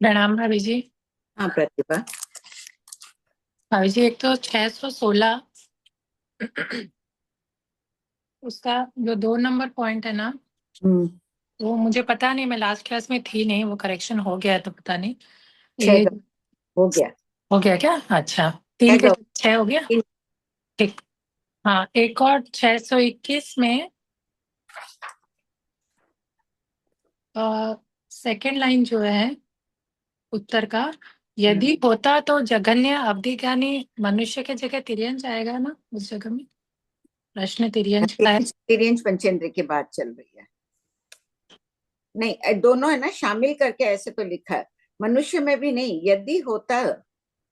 प्रणाम भाभी जी। हाँ प्रतिभा। भाभी जी, एक तो 616 उसका जो 2 नंबर पॉइंट है ना, हम्म। वो मुझे पता नहीं, मैं लास्ट क्लास में थी नहीं, वो करेक्शन हो गया है तो पता नहीं। छह ये हो गया। हो गया क्या? अच्छा, 3 के गौ 6 हो गया। ठीक। हाँ, एक और 621 में सेकंड लाइन जो है उत्तर का, हम्म। यदि होता तो जघन्य अवधि ज्ञानी मनुष्य के जगह तिर्यंच आएगा ना उस जगह में। प्रश्न तिर्यंच का है। एक्सपीरियंस पंचेंद्र की बात चल रही है। नहीं दोनों है ना, शामिल करके ऐसे तो लिखा है। मनुष्य में भी नहीं, यदि होता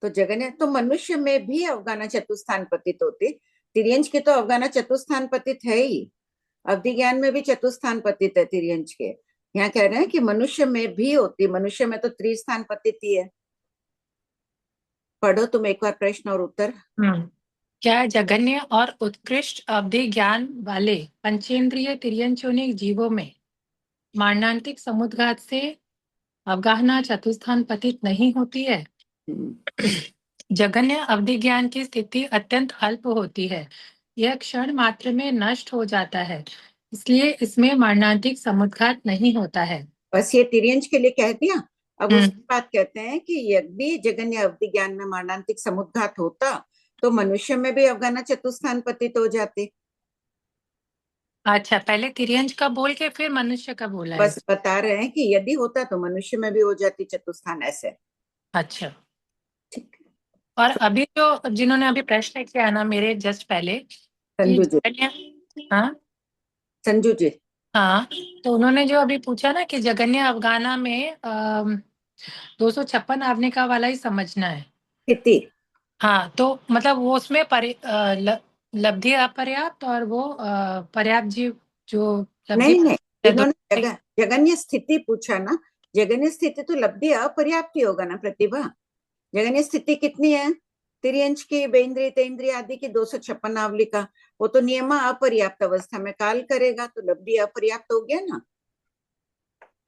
तो जगन्य, तो मनुष्य में भी अवगाना चतुस्थान पतित होती। तिर्यंच की तो अवगाना चतुस्थान पतित है ही। अवधि ज्ञान में भी चतुस्थान पतित है तिर्यंच के। यहाँ कह रहे हैं कि मनुष्य में भी होती, मनुष्य में तो त्रिस्थान पतित ही है। पढ़ो तुम एक बार प्रश्न और उत्तर। क्या जघन्य और उत्कृष्ट अवधि ज्ञान वाले पंचेंद्रिय तिर्यंचोनिक जीवों में मारणांतिक समुद्घात से अवगाहना चतुस्थान पतित नहीं होती है? जघन्य अवधि ज्ञान की स्थिति अत्यंत अल्प होती है, यह क्षण मात्र में नष्ट हो जाता है, इसलिए इसमें मारणांतिक समुद्घात नहीं होता है। बस ये तिर्यंच के लिए कह दिया। अब हम्म। उसके बाद कहते हैं कि यदि जगन्य अवधि ज्ञान में मारणांतिक समुद्घात होता तो मनुष्य में भी अवगाना चतुस्थान पतित हो जाती। अच्छा, पहले तिर्यंच का बोल के फिर मनुष्य का बोला है। बस बता रहे हैं कि यदि होता तो मनुष्य में भी हो जाती चतुस्थान, ऐसे। अच्छा। ठीक। और अभी जो जिन्होंने अभी प्रश्न किया ना मेरे जस्ट पहले कि संजू जी। हाँ संजू जी। हाँ, तो उन्होंने जो अभी पूछा ना कि जगन्य अवगाना में 256 आवनिका वाला ही समझना है। स्थिति। हाँ, तो मतलब वो उसमें लब्धि अपर्याप्त और वो पर्याप्त जीव जो लब्धि नहीं नहीं, दो। इन्होंने जगन्य स्थिति पूछा ना। जगन्य स्थिति तो लब्धि अपर्याप्त ही होगा ना प्रतिभा। जगन्य स्थिति कितनी है? त्रियंच की, बेन्द्रिय तेन्द्रिय आदि की 256 आवली का। वो तो नियम अपर्याप्त अवस्था में काल करेगा, तो लब्धि अपर्याप्त हो गया ना।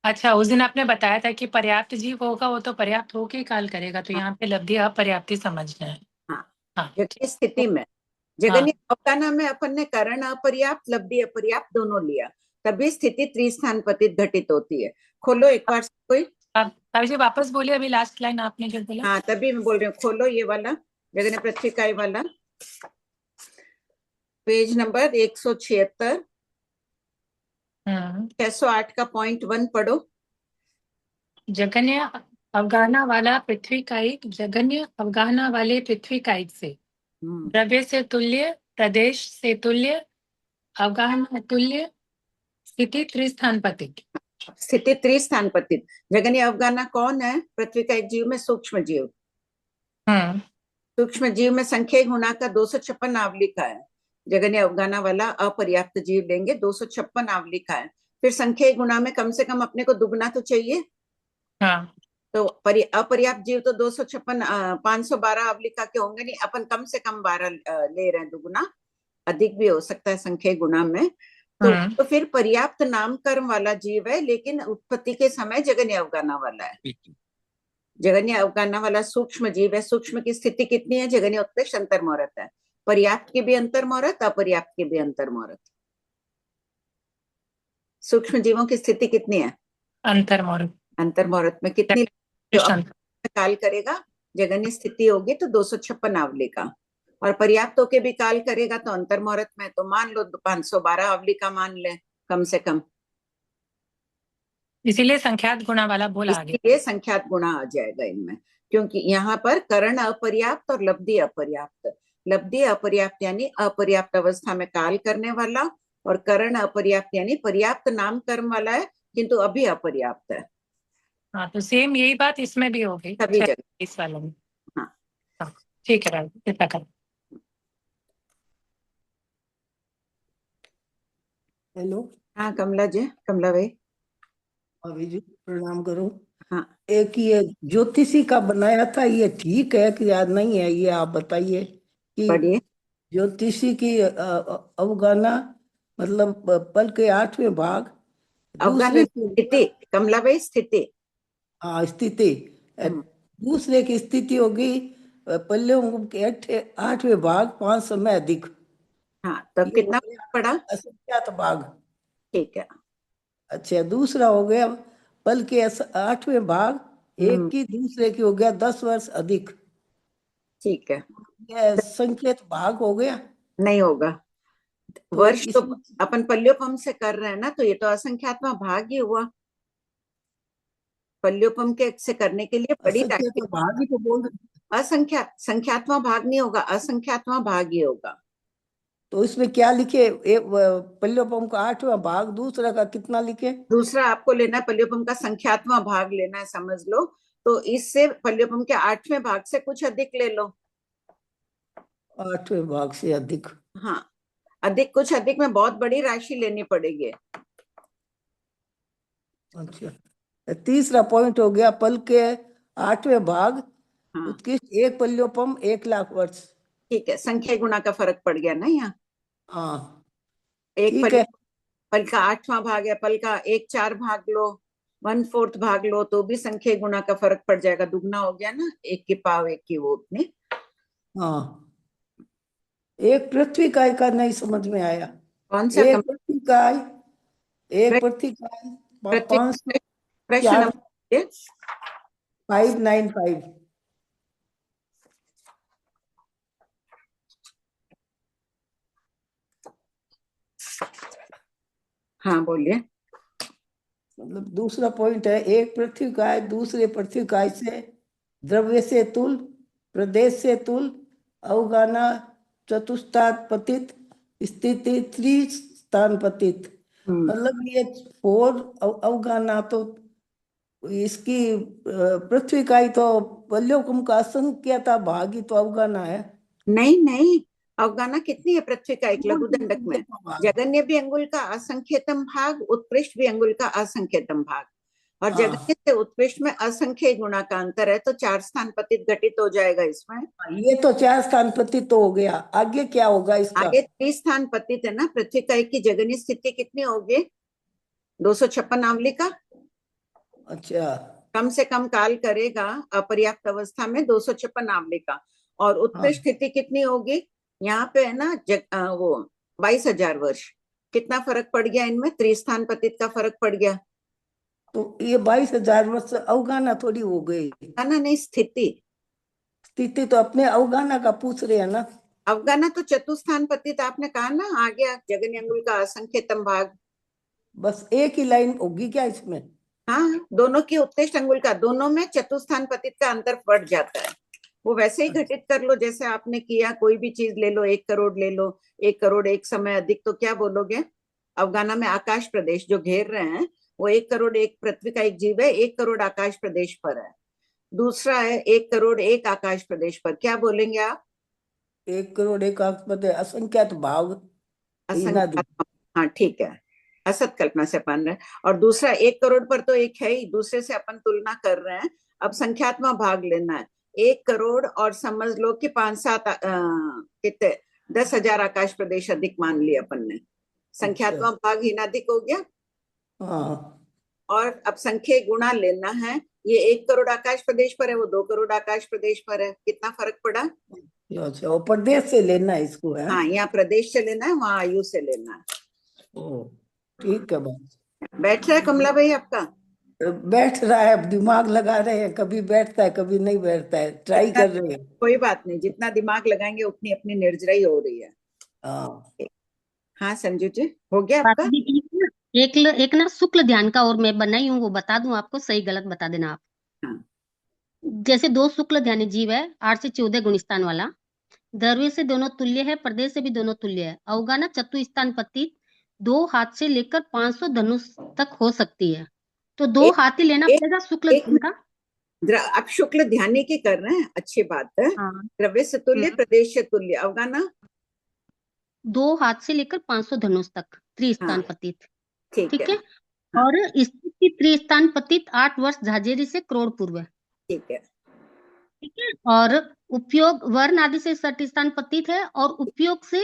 अच्छा, उस दिन आपने बताया था कि पर्याप्त जीव होगा वो तो पर्याप्त होके ही काल करेगा, तो हाँ। यहाँ पे लब्धि अपर्याप्त ही समझना है। हाँ। हाँ जगन्य ठीक। स्थिति में, हाँ, जगन्य अवगाना में अपन ने कारण अपर्याप्त लब्धि अपर्याप्त दोनों लिया, तभी स्थिति त्रिस्थान पतित घटित होती है। खोलो एक बार कोई। आप भाभी जी वापस बोलिए, अभी लास्ट लाइन आपने जो बोला। हाँ तभी मैं बोल रही हूँ, खोलो ये वाला जगन्य पृथ्वी वाला, पेज नंबर 176, 608 का .1 पढ़ो। जघन्य अवगाहना वाला पृथ्वी कायिक जघन्य अवगाहना वाले पृथ्वी कायिक से द्रव्य से तुल्य, प्रदेश से तुल्य, अवगाहना तुल्य, स्थिति त्रिस्थान पतित। स्थिति त्रिस्थान पतित। जगन्य अवगाहना कौन है? पृथ्वी का एक जीव में सूक्ष्म जीव। हम्म। सूक्ष्म जीव में संख्या गुणा का 256 आवली का है। जगन्य अवगाहना वाला अपर्याप्त जीव लेंगे, 256 आवली का है। फिर संख्या गुणा में कम से कम अपने को दुगना तो चाहिए। हाँ। तो अपर्याप्त जीव तो 256 512 आवलिका के होंगे नहीं, अपन कम से कम 12 ले रहे हैं, दुगुना। अधिक भी हो सकता है संख्या गुणा में। तो फिर पर्याप्त नामकर्म वाला जीव है, लेकिन उत्पत्ति के समय जगन्य अवगाहना वाला है। जगन्य अवगाहना वाला सूक्ष्म जीव है। सूक्ष्म की स्थिति कितनी है? जगन्य उत्कृष्ट अंतर्मुहूर्त है। पर्याप्त की भी अंतर्मुहूर्त, अपर्याप्त की भी अंतर्मुहूर्त। सूक्ष्म जीवों की स्थिति कितनी है? अंतर्मुहूर्त। अंतर्मुहूर्त में कितनी? जो कृष्ण। काल करेगा, जगन्य स्थिति होगी तो 256 आवली का। और पर्याप्त होके भी काल करेगा तो अंतर्मुहूर्त में तो मान लो 512 आवली का मान ले कम से कम। इसीलिए संख्यात गुणा वाला बोला आगे। इसलिए संख्यात गुणा आ जाएगा इनमें, क्योंकि यहाँ पर करण अपर्याप्त और लब्धि अपर्याप्त। लब्धि अपर्याप्त यानी अपर्याप्त अवस्था में काल करने वाला, और करण अपर्याप्त यानी पर्याप्त नाम कर्म वाला है किंतु अभी अपर्याप्त है। हाँ, तो सेम यही बात इसमें भी हो गई सभी जगह। इस वाले में। हाँ। हाँ, ठीक है भाई, इतना कर। हेलो। हाँ कमला जी, कमला भाई। अभी जी प्रणाम करो। हाँ एक ये ज्योतिषी का बनाया था, ये ठीक है कि याद नहीं है? ये आप बताइए कि पढ़िए। ज्योतिषी की अवगाहना मतलब पल के 8वें भाग अवगाहन दूसरे से। स्थिति, कमला भाई स्थिति। हाँ, स्थिति दूसरे की स्थिति होगी पल्लव के 8वें भाग 500 में अधिक। हाँ, तब ये हो कितना गया पड़ा? असंख्यात भाग। ठीक है। अच्छा, दूसरा हो गया पल के 8वें भाग एक की दूसरे की हो गया 10 वर्ष अधिक। ठीक है। यह संकेत भाग हो गया। नहीं होगा, तो वर्ष तो इसमें अपन पल्योपम से कर रहे हैं ना, तो ये तो असंख्यात्मक भाग ही हुआ। पल्योपम के से करने के लिए बड़ी असंख्यात टाइप भाग ही तो बोल रहे। संख्यात्मक भाग नहीं होगा, असंख्यात्मक भाग ही होगा। तो इसमें क्या लिखे? एक पल्लवपम का 8वां भाग, दूसरा का कितना लिखे? दूसरा आपको लेना है पल्योपम का संख्यात्मक भाग लेना है, समझ लो। तो इससे पल्योपम के 8वें भाग से कुछ अधिक ले लो। 8वें भाग से अधिक। हाँ, अधिक, कुछ अधिक में बहुत बड़ी राशि लेनी पड़ेगी। अच्छा, तीसरा पॉइंट हो गया पल के 8वें भाग हाँ, उत्कृष्ट एक पल्योपम 1 लाख वर्ष। ठीक है, संख्या गुणा का फर्क पड़ गया ना यहाँ। हाँ, एक ठीक पल है। पल का 8वां भाग है, पल का 1/4 भाग लो, 1/4 भाग लो, तो भी संख्या गुणा का फर्क पड़ जाएगा, दुगना हो गया ना, 1 की पाव 1 की वो अपनी। हाँ, एक पृथ्वी काय का नहीं समझ में आया। कौन सा एक पृथ्वी काय, एक प्र- पृथ्वी काय प्रति 500 प्रश्न क्या नंबर 595। हाँ, बोलिए। मतलब दूसरा पॉइंट है, एक पृथ्वी काय दूसरे पृथ्वी काय से द्रव्य से तुल, प्रदेश से तुल, अवगाना चतुष्टात पतित, स्थिति त्रिस्थान पतित। मतलब ये 4 अवगाना तो इसकी पृथ्वी का ही तो वल्योकुम का असंख्यता भागी तो अवगाना है। नहीं नहीं, अवगाना कितनी है पृथ्वी का एक लघु दंडक में? भाग। जगन्य भी अंगुल का असंख्यतम भाग, उत्कृष्ट भी अंगुल का असंख्यतम भाग। और जगन्य हाँ, से उत्कृष्ट में असंख्य गुणा का अंतर है, तो 4 स्थान पतित घटित हो जाएगा इसमें। ये तो 4 स्थान पतित तो हो गया, आगे क्या होगा इसका? आगे 30 स्थान पतित है ना, पृथ्वी का की जगन्य स्थिति कितनी होगी? 256 आवली का। अच्छा, कम से कम काल करेगा अपर्याप्त अवस्था में 256 आवली का। और उत्कृष्ट हाँ, स्थिति कितनी होगी? यहाँ पे है ना वो 22,000 वर्ष। कितना फर्क पड़ गया इनमें? त्रिस्थान पतित का फर्क पड़ गया। तो ये 22,000 वर्ष अवगाना थोड़ी हो गई। है ना? नहीं, स्थिति। स्थिति तो अपने अवगाना का पूछ रहे हैं ना। अवगाना तो चतुस्थान पतित आपने कहा ना, आ गया जगन्य अंगुल का असंख्यतम भाग। बस एक ही लाइन होगी क्या इसमें? हाँ, दोनों की उत्कृष्ट अंगुल का, दोनों में चतुस्थान पतित का अंतर बढ़ जाता है। वो वैसे ही घटित कर लो जैसे आपने किया, कोई भी चीज ले लो, 1 करोड़ ले लो, 1 करोड़ एक समय अधिक, तो क्या बोलोगे? अवगाना में आकाश प्रदेश जो घेर रहे हैं, वो 1 करोड़ एक पृथ्वी का एक जीव है, 1 करोड़ आकाश प्रदेश पर है। दूसरा है 1 करोड़ एक आकाश प्रदेश पर, क्या बोलेंगे आप? 1 करोड़ एक आत्मत असंख्यात भाव इनादि। असंख्यात। हाँ, ठीक है, असत कल्पना से अपन रहे। और दूसरा 1 करोड़ पर तो एक है ही, दूसरे से अपन तुलना कर रहे हैं। अब संख्यात्मक भाग लेना है। 1 करोड़ और समझ लो कि 5-7 कितने 10,000 आकाश प्रदेश अधिक मान लिया अपन ने। अच्छा, संख्यात्मक भाग ही अधिक हो गया। हाँ, और अब संख्या गुणा लेना है। ये 1 करोड़ आकाश प्रदेश पर है, वो 2 करोड़ आकाश प्रदेश पर है, कितना फर्क पड़ा? अच्छा, वो प्रदेश से लेना है इसको है। हाँ, यहाँ प्रदेश से लेना है, वहां आयु से लेना है। ओ, ठीक है बात। बैठ रहा है कमला भाई आपका? बैठ रहा है, अब दिमाग लगा रहे हैं, कभी बैठता है कभी नहीं बैठता है, ट्राई जितना, कर रहे हैं। कोई बात नहीं, जितना दिमाग लगाएंगे उतनी अपनी निर्जराई हो रही है। हाँ, हाँ संजू जी, हो गया बात आपका? भी ठीक है। एक ना शुक्ल ध्यान का और मैं बनाई हूँ, वो बता दूं आपको, सही गलत बता देना आप। हाँ, जैसे दो शुक्ल ध्यानी जीव है, 8 से 14 गुणस्थान वाला, द्रव्य से दोनों तुल्य है, प्रदेश से भी दोनों तुल्य है, अवगाना चतुस्थान पतित, 2 हाथ से लेकर 500 धनुष तक हो सकती है। तो 2 एक हाथ ही लेना एक पड़ेगा शुक्ल एक ध्यान का। आप शुक्ल ध्यानी की कर रहे हैं, अच्छी बात है। हाँ। द्रव्य से तुल्य, हम्म। प्रदेश से तुल्य, अवगाना। 2 हाथ से लेकर 500 धनुष तक त्रिस्थान हाँ, पतित। ठीक ठीक है। है। हाँ, और स्थिति त्रिस्थान पतित 8 वर्ष झाझेरी से करोड़ पूर्व है। ठीक है। ठीक है। और उपयोग वर्ण आदि से सटिस्थान पतित है, और उपयोग से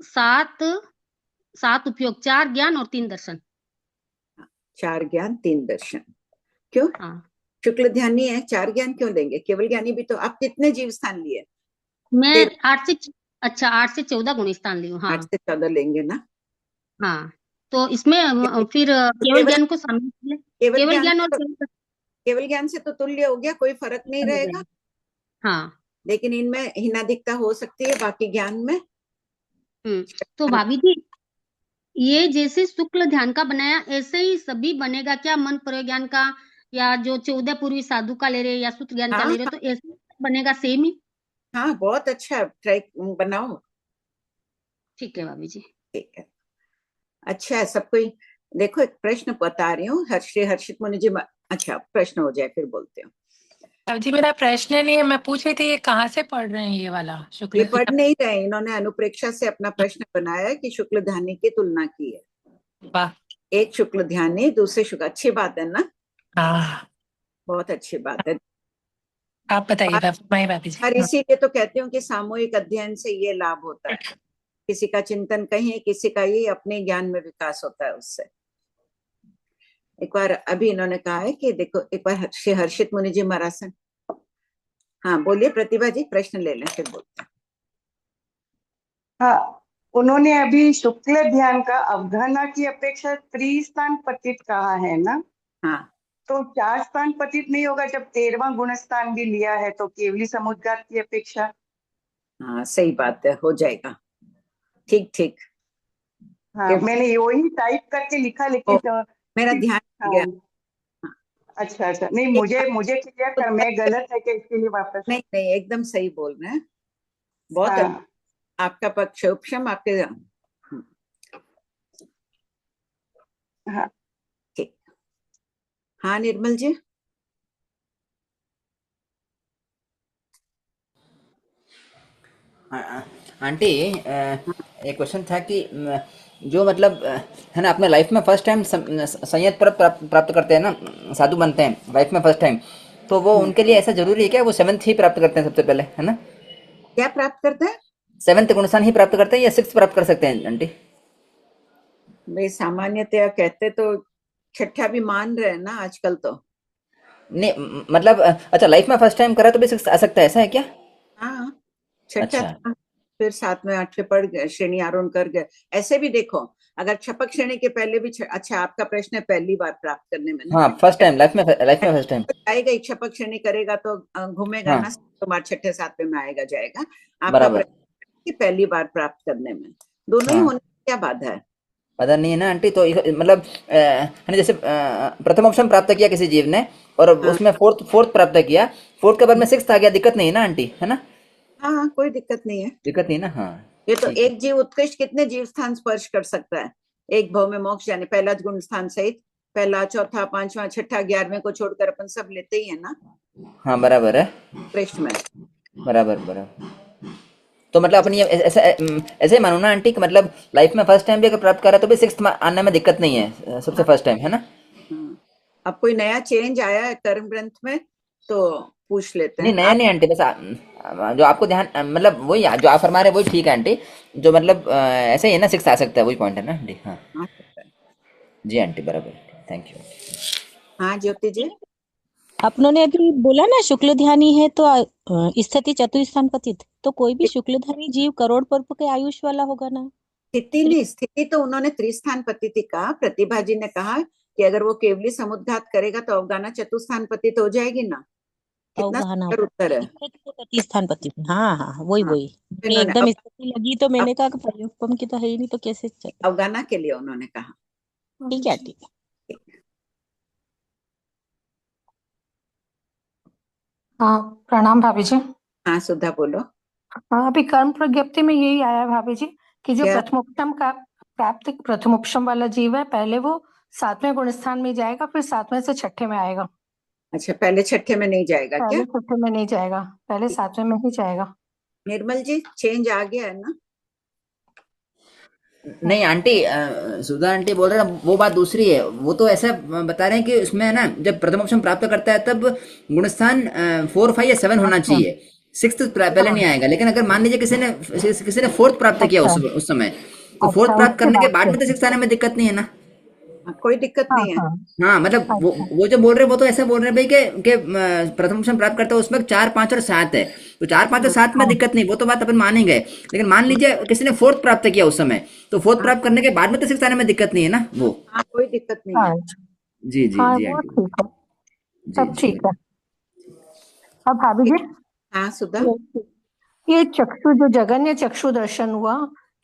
7 7 उपयोग, 4 ज्ञान और 3 दर्शन। 4 ज्ञान 3 दर्शन। क्यों? हाँ। शुक्ल ध्यानी है, 4 ज्ञान क्यों लेंगे? केवल ज्ञानी भी तो, आप कितने जीव स्थान लिए? मैं 8 से 14 गुण स्थान ली हूँ। 8 हाँ से 14 लेंगे ना? हाँ, तो इसमें फिर केवल ज्ञान को शामिल कर ले। केवल केवल ज्ञान ज्ञान और केवल ज्ञान से तो तुल्य हो गया, कोई फर्क नहीं रहेगा। हाँ। लेकिन इनमें हीनाधिकता हो सकती है बाकी ज्ञान में। तो भाभी जी, ये जैसे शुक्ल ध्यान का बनाया ऐसे ही सभी बनेगा क्या? मन प्रयोग ज्ञान का, या जो 14 पूर्वी साधु का ले रहे या सूत्र ज्ञान का हाँ ले रहे, तो ऐसे बनेगा सेम ही? हाँ, बहुत अच्छा, ट्राई बनाओ। ठीक है भाभी जी। ठीक है, अच्छा है सब कोई। देखो एक प्रश्न बता रही हूँ, श्री हर्षित मुनि जी। अच्छा, प्रश्न हो जाए फिर बोलते हो। अब जी मेरा प्रश्न नहीं है, मैं पूछ रही थी ये कहाँ से पढ़ रहे हैं ये वाला ये शुक्ल पढ़ नहीं रहे, इन्होंने अनुप्रेक्षा से अपना प्रश्न बनाया कि शुक्ल ध्यानी की तुलना की है। वाह। एक शुक्ल ध्यानी, दूसरे शुक्ल, अच्छी बात है ना? हाँ, बहुत अच्छी बात है। आप बताइए भाभी जी। और इसीलिए तो कहती हूँ कि सामूहिक अध्ययन से ये लाभ होता है, किसी का चिंतन कहीं, किसी का ये अपने ज्ञान में विकास होता है उससे। एक बार अभी इन्होंने कहा है कि देखो, एक बार श्री हर्षित मुनि जी महाराज। हाँ बोलिए प्रतिभा जी, प्रश्न ले लें फिर बोलते हैं। हाँ, उन्होंने अभी शुक्ल ध्यान का अवधारणा की अपेक्षा त्रिस्थान पतित कहा है ना? हाँ, तो 4 स्थान पतित नहीं होगा जब 13वां गुण स्थान भी लिया है, तो केवली समुद्घात की अपेक्षा। हाँ सही बात है, हो जाएगा। ठीक ठीक। हाँ, मैंने वही टाइप करके लिखा, लेकिन मेरा ध्यान हाँ, गया। अच्छा अच्छा, नहीं मुझे क्लियर कर, मैं गलत है कि इसके लिए वापस? नहीं नहीं, एकदम सही बोल रहे हैं, बहुत हाँ आपका पक्ष उपशम आपके। हाँ ठीक। हाँ निर्मल जी। आंटी, एक क्वेश्चन था कि जो मतलब है ना, अपने लाइफ में फर्स्ट टाइम संयत पर प्राप्त करते हैं ना, साधु बनते हैं लाइफ में फर्स्ट टाइम, तो वो उनके लिए ऐसा जरूरी है क्या वो 7th ही प्राप्त करते हैं सबसे पहले, है ना? क्या प्राप्त करते हैं? 7th गुणस्थान ही प्राप्त करते हैं या 6th प्राप्त कर सकते हैं आंटी? भाई सामान्यतया कहते तो छठा भी मान रहे हैं ना आजकल तो। नहीं मतलब अच्छा, लाइफ में फर्स्ट टाइम करा तो भी 6th आ सकता है, ऐसा है क्या? हाँ, छठा अच्छा था, फिर 7वें 8वें पढ़ गए, श्रेणी आरोहण कर गए। ऐसे भी देखो, अगर छपक श्रेणी के पहले भी अच्छा, आपका प्रश्न है पहली बार प्राप्त करने में ना? हाँ, फर्स्ट टाइम लाइफ में फर्स्ट टाइम आएगा ही, छपक श्रेणी करेगा तो घूमेगा हाँ ना, तुम्हारे छठे 7वें में आएगा जाएगा। आपका बराबर। प्रश्न है कि पहली बार प्राप्त करने में दोनों ही हाँ, होने की क्या बाधा है? पता नहीं है ना आंटी, तो मतलब है ना, जैसे प्रथम ऑप्शन प्राप्त किया किसी जीव ने और हाँ उसमें फोर्थ प्राप्त किया, फोर्थ के बाद में 6th आ गया, दिक्कत नहीं है ना आंटी, है ना? हाँ हाँ, कोई दिक्कत नहीं है। दिक्कत नहीं ना, हाँ ये तो ठीक है। एक जीव उत्कृष्ट कितने जीव स्थान स्पर्श कर सकता है? एक भव में मोक्ष, यानी पहला गुण स्थान सहित पहला, चौथा, 5वां, छठा, 11वें को छोड़कर अपन सब लेते ही है ना हाँ बराबर है, उत्कृष्ट में। बराबर बराबर। तो मतलब अपनी ऐसे ऐसे ही मानो ना आंटी कि मतलब लाइफ में फर्स्ट टाइम भी अगर प्राप्त करा तो भी 6th आने में दिक्कत नहीं है, सबसे फर्स्ट टाइम, है ना? हाँ। अब कोई नया चेंज आया है कर्म ग्रंथ में तो पूछ लेते नहीं हैं नया आप। नहीं आंटी, बस जो आपको ध्यान मतलब वही जो आप फरमा रहे वही ठीक है आंटी, जो मतलब ऐसे ही है ना, 6th आ सकता है, वही पॉइंट है ना आंटी? हाँ आ सकता है। जी आंटी, बराबर, थैंक यू। हाँ ज्योति जी। अपनों ने अभी बोला ना शुक्ल ध्यानी है तो स्थिति चतुस्थान पतित, तो कोई भी शुक्ल ध्यानी जीव करोड़ पर्व के आयुष वाला होगा ना? स्थिति नहीं, स्थिति तो उन्होंने त्रिस्थान पतिति कहा। प्रतिभा जी ने कहा कि अगर वो केवली समुद्घात करेगा तो अवगाना चतुस्थान पतित हो जाएगी ना। कितना अवगाहना सुंदर उत्तर है। स्थिति तो प्रतिस्थान पतित, हाँ हाँ वही हाँ, वही। मैं इन्होंने एकदम स्थिति लगी तो अब मैंने कहा कि प्रयोगपम की तो है ही नहीं, तो कैसे चले? अवगाना के लिए उन्होंने कहा। ठीक है ठीक है। हाँ प्रणाम भाभी जी। हाँ सुधा बोलो। हाँ, अभी कर्म प्रज्ञप्ति में यही आया है भाभी जी कि जो क्या? प्रथमोपशम वाला जीव है, पहले वो 7वें गुण स्थान में जाएगा, फिर 7वें से छठे में आएगा। अच्छा, पहले छठे में नहीं जाएगा क्या? पहले छठे में नहीं जाएगा, पहले 7वें में ही जाएगा। निर्मल जी, चेंज आ गया है ना? नहीं आंटी, सुधा आंटी बोल रहे हैं वो बात दूसरी है, वो तो ऐसा बता रहे हैं कि उसमें है ना, जब प्रथम ऑप्शन प्राप्त करता है तब गुणस्थान 4, 5 या 7 होना अच्छा चाहिए, 6th पहले नहीं आएगा। लेकिन अगर मान लीजिए किसी ने 4th प्राप्त किया अच्छा उस समय, तो 4th अच्छा, प्राप्त उसके करने के बाद बाद से भी तो 6th आने में दिक्कत नहीं है ना? कोई दिक्कत हाँ नहीं है। हाँ हाँ मतलब अच्छा वो जो बोल रहे हैं वो तो ऐसा बोल रहे हैं भाई कि प्रथम उपशम प्राप्त करता है उसमें 4 5 और 7 है, तो 4 5 और 7 में हाँ दिक्कत नहीं, वो तो बात अपन मानेंगे। लेकिन मान लीजिए किसी ने फोर्थ प्राप्त किया उस समय, तो फोर्थ हाँ प्राप्त करने के बाद में तो सिक्स आने में दिक्कत नहीं है ना वो। हाँ, कोई दिक्कत नहीं है। हाँ जी जी हाँ जी वो आंटी। ठीक है, जी सब जी ठीक है। अब भाभी जी, हाँ सुधा। ये ये चक्षु जो जगन्य चक्षु दर्शन हुआ,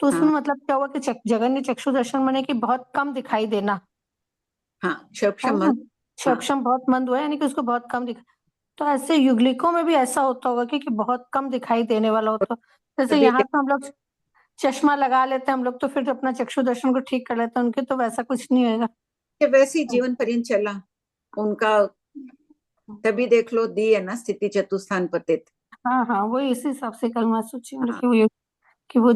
तो उसमें हाँ मतलब क्या हुआ कि जगन्य चक्षु दर्शन माने कि बहुत कम दिखाई देना, हाँ, है क्षपशम ना? हाँ। क्षपशम बहुत मंद हुआ, यानी कि उसको बहुत कम दिखा। तो ऐसे युगलिकों में भी ऐसा होता होगा कि बहुत कम दिखाई देने वाला होता। जैसे अभी यहाँ तो हम लोग चश्मा लगा लेते हैं हम लोग, तो फिर अपना चक्षु दर्शन को ठीक कर लेते हैं, उनके तो वैसा कुछ नहीं होगा। के वैसे ही जीवन पर्यंत चला उनका, तभी देख लो दी है ना स्थिति चतुस्थान पतित। हाँ हाँ, वही इसी हिसाब से कल मैं सोची हूँ हाँ, कि वो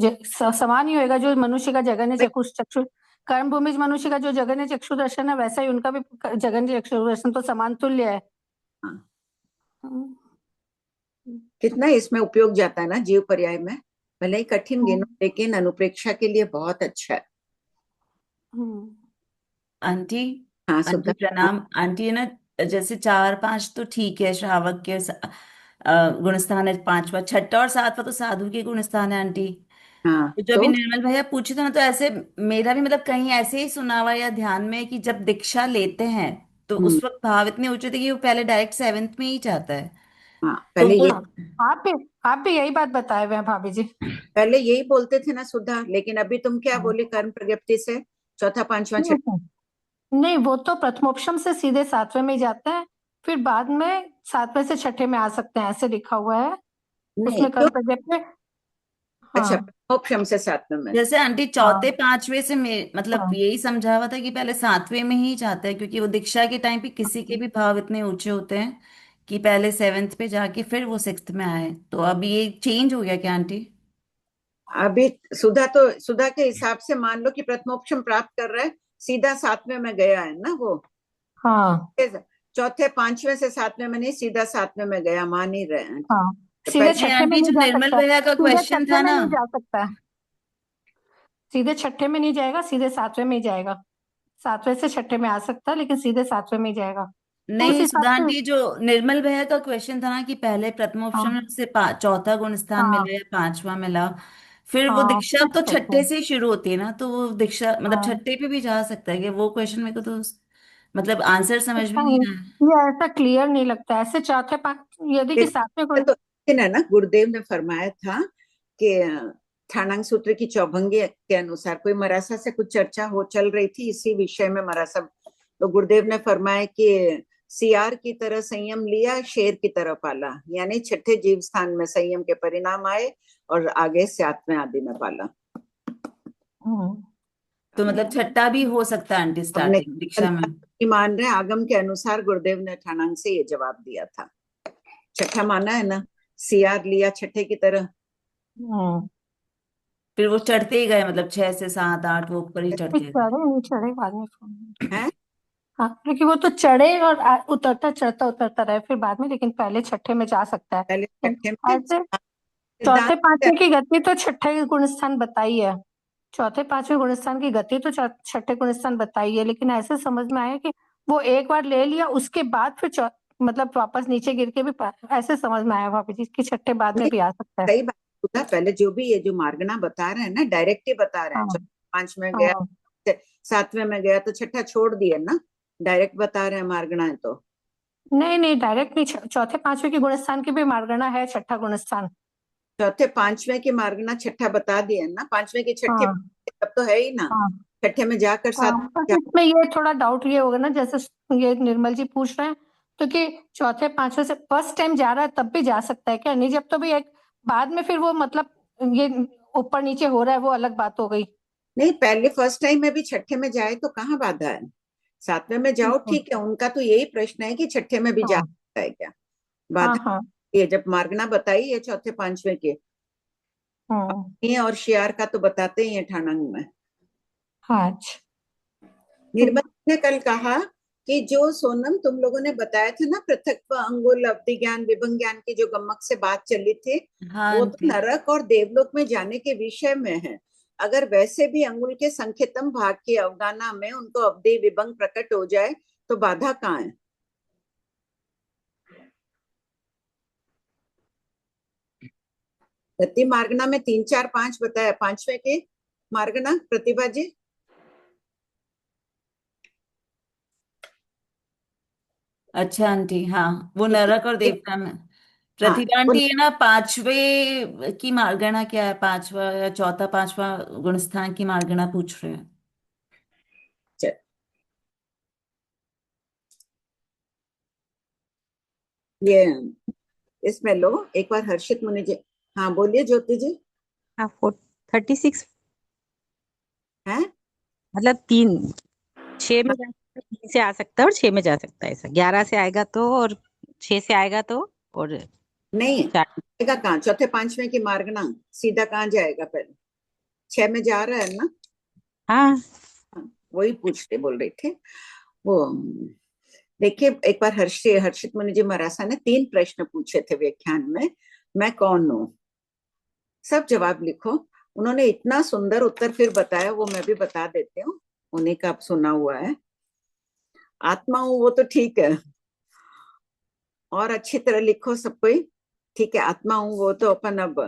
समान ही होएगा। जो मनुष्य का जगन्य चक्षु कर्म भूमि मनुष्य का जो जगन्य चक्षु दर्शन है, वैसा ही उनका भी जगन्य चक्षु दर्शन तो समान तुल्य है। हाँ। हम्म, कितना इसमें उपयोग जाता है ना जीव पर्याय में, भले ही कठिन गिनो लेकिन अनुप्रेक्षा के लिए बहुत अच्छा है। हम्म, आंटी, हाँ आंटी सुधा। प्रणाम। आंटी है ना, जैसे 4 5 तो ठीक है, श्रावक के गुणस्थान है, 5वां 6वां और 7वां तो साधु के गुणस्थान है आंटी। हाँ तो जो अभी तो निर्मल भैया पूछे थे ना, तो ऐसे मेरा भी मतलब कहीं ऐसे ही सुना हुआ या ध्यान में है कि जब दीक्षा लेते हैं तो हम्म, उस वक्त भाव इतने ऊंचे थे कि वो पहले डायरेक्ट 7th में ही जाता है। हाँ तो पहले वो ये, हाँ, आप भी यही बात बताए हुए हैं भाभी जी। पहले यही बोलते थे ना सुधा, लेकिन अभी तुम क्या हाँ। बोले कर्म प्रज्ञप्ति से चौथा पांचवा नहीं छठा। नहीं, वो तो प्रथमोपशम से सीधे 7वें में ही जाते हैं, फिर बाद में 7वें से 6ठे में आ सकते हैं, ऐसे लिखा हुआ है नहीं उसमें क्यों? कर्म प्रोजेक्ट में। अच्छा, हाँ मोक्षम से सातवें में। जैसे आंटी हाँ चौथे 5वें से मतलब हाँ यही समझा हुआ था कि पहले 7वें में ही जाता है, क्योंकि वो दीक्षा के टाइम पे किसी के भी भाव इतने ऊंचे होते हैं कि पहले 7th पे जाके फिर वो 6th में आए। तो अब ये चेंज हो गया क्या आंटी? अभी सुधा के हिसाब से मान लो कि प्रथमोपशम प्राप्त कर रहा है, सीधा सातवें में गया है ना वो। हाँ चौथे पांचवें से सातवें में नहीं, सीधा सातवें में गया, मान ही रहे हैं। हाँ, तो सीधे नहीं 6ठे में आंटी, नहीं जो जा निर्मल सकता, भैया का सीधे क्वेश्चन 6ठे था में ना, नहीं जा सकता, सीधे 6ठे में नहीं जाएगा, सीधे 7वें में ही जाएगा। 7वें से 6ठे में आ सकता है, लेकिन सीधे 7वें में ही जाएगा। तो उस नहीं हिसाब सुधा से आंटी, जो निर्मल भैया का क्वेश्चन था ना कि पहले हाँ प्रथमोपशम से चौथा गुणस्थान हाँ मिला या 5वां मिला, फिर वो हाँ, दीक्षा फिर तो 6ठे 6ठे। से ही शुरू होती है ना, तो वो दीक्षा मतलब हाँ 6ठे पे भी जा सकता है कि वो क्वेश्चन मेरे को तो मतलब आंसर समझ में पता नहीं नहीं, आया। ये ऐसा क्लियर नहीं लगता, ऐसे चौथे पांच यदि कि सातवें को। तो लेकिन है ना, गुरुदेव ने फरमाया था कि थानांग सूत्र की चौभंगी के अनुसार कोई मरासा से कुछ चर्चा हो चल रही थी इसी विषय में मरासा, तो गुरुदेव ने फरमाया कि सियार की तरह संयम लिया, शेर की तरह पाला, यानी छठे जीव स्थान में संयम के परिणाम आए और आगे सातवें आदि में पाला। हम्म, तो मतलब 6ठा भी हो सकता है आंटी हमने स्टार्टिंग दीक्षा में? मान रहे आगम के अनुसार गुरुदेव ने ठाणांग से ये जवाब दिया था। छठा माना है ना, सियार लिया छठे की तरह। हम्म, फिर वो चढ़ते ही गए, मतलब 6 से 7 8 वो ऊपर ही फिर चढ़ते गए। चढ़े नहीं चढ़े बाद में फोन। है हाँ, क्योंकि वो तो चढ़े और उतरता चढ़ता उतरता रहे फिर बाद में, लेकिन पहले 6ठे में जा सकता है। पहले छठे में ऐसे सिद्धांत चौथे पांचवें की गति तो 6ठे गुणस्थान बताई है, चौथे पांचवें गुणस्थान की गति तो 6ठे गुणस्थान बताई है, लेकिन ऐसे समझ में आया कि वो एक बार ले लिया उसके बाद फिर मतलब वापस नीचे गिर के भी ऐसे समझ में आया भाभी जी कि 6ठे बाद में नहीं, भी आ सकता है। सही बात होता, पहले जो भी ये जो मार्गना बता रहे हैं ना, डायरेक्ट ही बता रहे हैं, हाँ पांच में गया, हाँ सातवें में गया तो छठा छोड़ दिए ना, डायरेक्ट बता रहे हैं मार्गना है तो। नहीं नहीं, डायरेक्ट नहीं, चौथे पांचवें की गुणस्थान की भी मार्गना है, 6ठा गुणस्थान। चौथे पांचवें की मार्गना छठा बता दिए ना, पांचवें की छठी हाँ तब तो है ही ना, हाँ छठे में जाकर हाँ, सात बस इसमें ये थोड़ा डाउट ये होगा ना, जैसे ये निर्मल जी पूछ रहे हैं, तो कि चौथे पांचवे से फर्स्ट टाइम जा रहा है तब भी जा सकता है क्या? नहीं, जब तो भी एक बाद में फिर वो मतलब ये ऊपर नीचे हो रहा है, वो अलग बात हो गई। नहीं, पहले फर्स्ट टाइम में भी छठे में जाए तो कहाँ बाधा है, सातवें में जाओ ठीक है, उनका तो यही प्रश्न है कि छठे में भी जा हाँ सकता है क्या, हाँ बाधा हाँ ये जब मार्गना बताई है चौथे पांचवें के, हाँ ये और शियार का तो बताते ही है ठाणंग में। हाँ, अच्छा निर्मल ने कल कहा कि जो सोनम तुम लोगों ने बताया था ना, पृथक अंगुल अवधि ज्ञान विभंग ज्ञान की जो गम्मक से बात चली थी, हाँ वो तो आंटी। नरक और देवलोक में जाने के विषय में है, अगर वैसे भी अंगुल के संख्यतम भाग की अवगाना में उनको अवधि विभंग प्रकट हो जाए तो बाधा कहाँ है? गति मार्गना में 3 4 5 बताया, 5वें के मार्गना प्रतिभा जी। अच्छा आंटी, हाँ वो नरक और देवता में। हाँ, प्रतिभा आंटी है ना, 5वें की मार्गणा क्या है? 5वां या चौथा 5वां गुणस्थान की मार्गणा पूछ रहे हैं। चल। ये इसमें लो एक बार हर्षित मुनि जी। हाँ बोलिए ज्योति जी। हाँ 36 है मतलब 6 में जा सकता है, 3 से आ सकता है और 6 में जा सकता है, ऐसा 11 से आएगा तो, और 6 से आएगा तो, और नहीं 4। जाएगा कहाँ? चौथे 5वें की मार्गना सीधा कहाँ जाएगा? पहले 6 में जा रहा है ना? हाँ हाँ, वही पूछते बोल रहे थे वो। देखिए एक बार हर्षित मुनि जी मरासा ने 3 प्रश्न पूछे थे व्याख्यान में, मैं कौन हूँ, सब जवाब लिखो। उन्होंने इतना सुंदर उत्तर फिर बताया, वो मैं भी बता देती हूँ, उन्हीं का अब सुना हुआ है। आत्मा हूँ वो तो ठीक है, और अच्छी तरह लिखो सब कोई। ठीक है, आत्मा हूँ वो तो अपन अब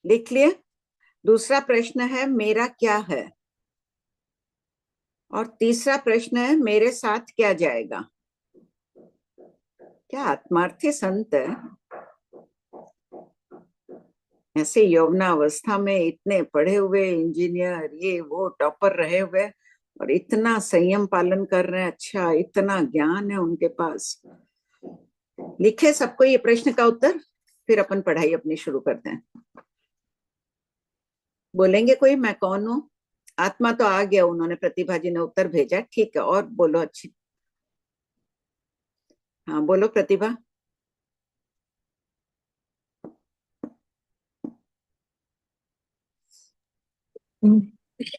लिख लिए। दूसरा प्रश्न है मेरा क्या है, और तीसरा प्रश्न है मेरे साथ क्या जाएगा। क्या आत्मार्थी संत है, ऐसे यौवना अवस्था में इतने पढ़े हुए इंजीनियर ये वो टॉपर रहे हुए, और इतना संयम पालन कर रहे हैं। अच्छा, इतना ज्ञान है उनके पास। लिखे सबको ये प्रश्न का उत्तर, फिर अपन पढ़ाई अपनी शुरू करते हैं। बोलेंगे कोई मैं कौन हूँ? आत्मा तो आ गया, उन्होंने प्रतिभा जी ने उत्तर भेजा, ठीक है। और बोलो अच्छी। हाँ बोलो प्रतिभा।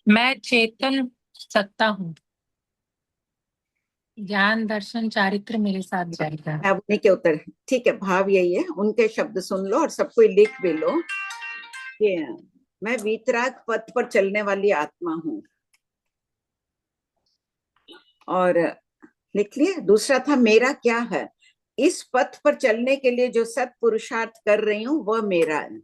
मैं चेतन सत्ता हूँ, ज्ञान दर्शन चारित्र मेरे साथ जाएगा। अब उन्हीं के उत्तर, ठीक है, भाव यही है। उनके शब्द सुन लो और सब कोई लिख भी लो कि मैं वीतराग पथ पर चलने वाली आत्मा हूँ। और लिख लिए। दूसरा था मेरा क्या है, इस पथ पर चलने के लिए जो सत पुरुषार्थ कर रही हूँ वह मेरा है।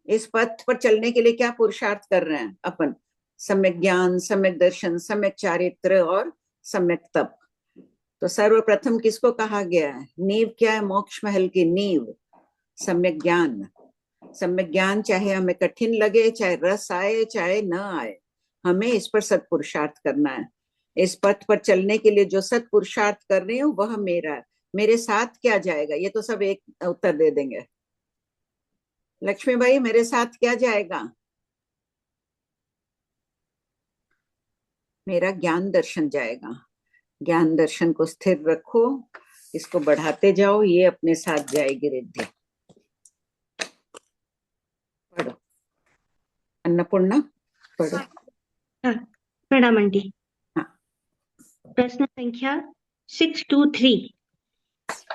इस पथ पर चलने के लिए क्या पुरुषार्थ कर रहे हैं अपन? सम्यक ज्ञान, सम्यक दर्शन, सम्यक चारित्र और सम्यक तप। तो सर्वप्रथम किसको कहा गया है? नींव क्या है मोक्ष महल की? नींव सम्यक ज्ञान। सम्यक ज्ञान चाहे हमें कठिन लगे, चाहे रस आए चाहे न आए, हमें इस पर सत्पुरुषार्थ करना है। इस पथ पर चलने के लिए जो सत्पुरुषार्थ कर रही हूँ वह मेरा है। मेरे साथ क्या जाएगा? ये तो सब एक उत्तर दे देंगे। लक्ष्मी भाई मेरे साथ क्या जाएगा? मेरा ज्ञान दर्शन जाएगा। ज्ञान दर्शन को स्थिर रखो, इसको बढ़ाते जाओ, ये अपने साथ जाएगी रिद्धि। पढ़ो अन्नपूर्णा, पढ़ो। हाँ, प्रणाम आंटी। हाँ। प्रश्न संख्या 623,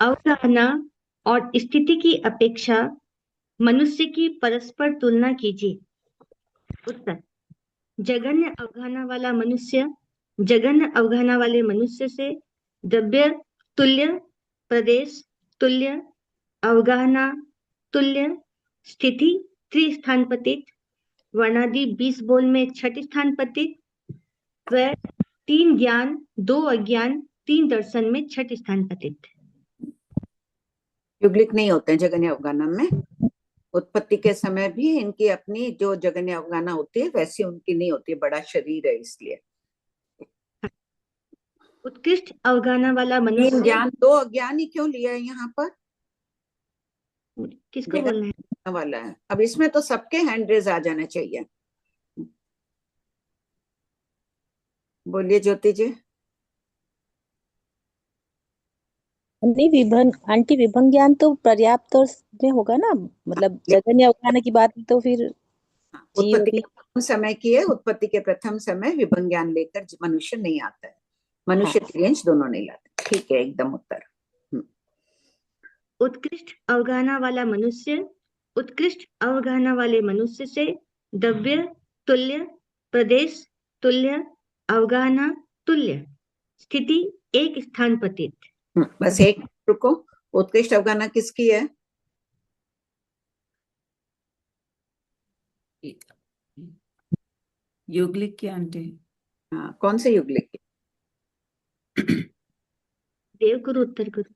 अवगाहना और स्थिति की अपेक्षा मनुष्य की परस्पर तुलना कीजिए। उत्तर, जघन्य अवगाहना वाला मनुष्य जघन्य अवगाहना वाले मनुष्य से द्रव्य तुल्य, प्रदेश तुल्य, अवगाहना तुल्य, स्थिति त्रिस्थान पतित, वर्णादि 20 बोल में 6 स्थान पतित, व 3 ज्ञान 2 अज्ञान 3 दर्शन में 6 स्थान पतित। युगलिक नहीं होते हैं जगन्य अवगाहना में। उत्पत्ति के समय भी इनकी अपनी जो जगन्य अवगाहना होती है वैसी उनकी नहीं होती, बड़ा शरीर है इसलिए। उत्कृष्ट अवगाहना वाला 3 मनुष्य, ज्ञान 2 अज्ञान ही क्यों लिया है यहाँ पर? किसको बोलना है? वाला है। अब इसमें तो सबके हैंड रेज आ जाने चाहिए। बोलिए ज्योति जी। नहीं आंटी विभंग ज्ञान तो पर्याप्त और में होगा ना, मतलब जगन्य अवगाहना की बात तो फिर जीव उत्पत्ति भी। के प्रथम समय की है, उत्पत्ति के प्रथम समय विभंग ज्ञान लेकर मनुष्य नहीं आता है, मनुष्य त्रियंश दोनों नहीं लाते। ठीक है, एकदम उत्तर। उत्कृष्ट अवगाहना वाला मनुष्य उत्कृष्ट अवगाहना वाले मनुष्य से द्रव्य तुल्य, प्रदेश तुल्य, अवगाहना तुल्य, स्थिति एक स्थान पतित। बस एक रुको, उत्कृष्ट अवगाहना किसकी है? युगलिक की आंटी। हाँ, कौन से युगलिक की? देवगुरु उत्तर गुरु।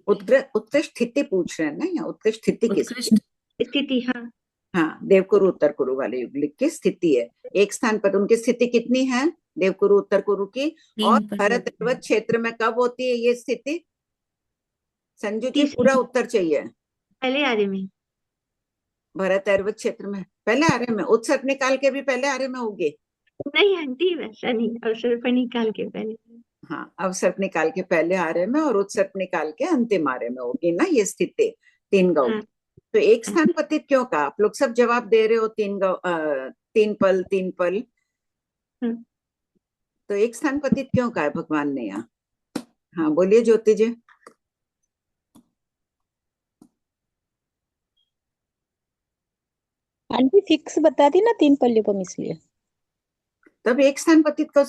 उत्कृष्ट स्थिति पूछ रहे हैं ना, या उत्कृष्ट स्थिति किसकी? उत्कृष्ट स्थिति, हाँ हाँ, देवकुरु उत्तर कुरु वाले युगलिक की स्थिति है। एक स्थान पर उनकी स्थिति कितनी है? देवकुरु उत्तर कुरु की। और भरत पर्वत क्षेत्र में कब होती है ये स्थिति? संजू जी पूरा उत्तर चाहिए। पहले आर्य में। भरत पर्वत क्षेत्र में पहले आर्य में, उत्सर्प निकाल के भी पहले आर्य में होगी? नहीं आंटी, वैसा नहीं, अवसर पर निकाल के पहले। हाँ, अवसर्प निकाल के पहले आर्य में और उत्सर्प निकाल के अंतिम आर्य में होगी ना ये स्थिति, तीन गौ। हाँ। तो एक स्थान पतित क्यों कहा? आप लोग सब जवाब दे रहे हो तीन पल तीन पल। तो एक स्थान पतित क्यों कहा है भगवान ने यहाँ? हाँ बोलिए ज्योति जी। आंटी फिक्स बता दी ना 3 पल्योपम, इसलिए। तब एक स्थान पतित को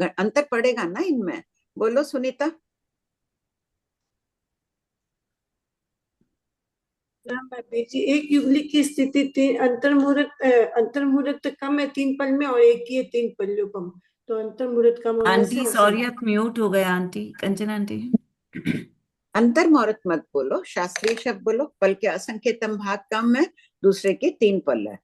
अंतर पड़ेगा ना इनमें। बोलो सुनीता। एक युगलिक की स्थिति अंतर्मुहूर्त कम है 3 पल में, और एक ही है 3 पल्योपम, तो अंतर्मुहूर्त कम होने आंटी से सॉरी आप म्यूट हो गए आंटी, कंचन आंटी। अंतर्मुहूर्त मत बोलो, शास्त्रीय शब्द बोलो। पल के असंख्यतम भाग कम है, दूसरे के 3 पल है।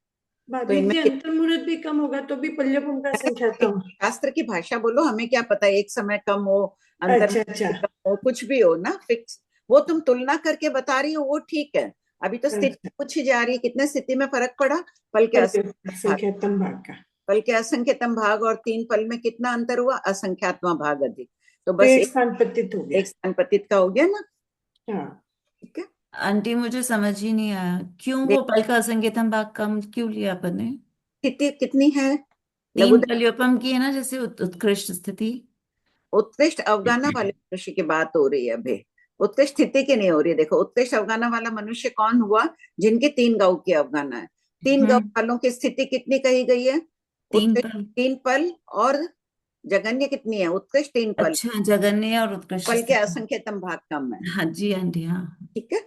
तो इनमें अंतर्मुहूर्त भी कम होगा तो भी पल्योपम का संख्या कम। शास्त्र की भाषा बोलो, हमें क्या पता एक समय कम हो, अंतर कम हो, कुछ भी हो ना, फिक्स। वो तुम तुलना करके बता रही हो वो ठीक है, अभी तो स्थिति पूछी जा रही है कितने स्थिति में फर्क पड़ा? पल के असंख्यतम भाग का। पल के असंख्यतम भाग और 3 पल में कितना अंतर हुआ? असंख्यातवां भाग अधिक। तो बस एक स्थान पतित हो गया, एक स्थान पतित का हो गया ना। हाँ ठीक है आंटी, मुझे समझ ही नहीं आया क्यों वो पल का असंकेतन भाग कम क्यों लिया आपने? स्थिति कितनी है? 3 पल्योपम की है ना, जैसे उत्कृष्ट स्थिति। उत्कृष्ट अवगाहना वाले मनुष्य की बात हो रही है अभी, उत्कृष्ट स्थिति की नहीं हो रही है। देखो उत्कृष्ट अवगाहना वाला मनुष्य कौन हुआ? जिनके 3 गौ की अवगाहना है। 3 गौ वालों की स्थिति कितनी कही गई है? 3 पल। और जगन्य कितनी है? उत्कृष्ट 3 पल। अच्छा, जगन्य और उत्कृष्ट पल के असंख्यतम भाग कम है। हाँ जी आंटी, हाँ ठीक है,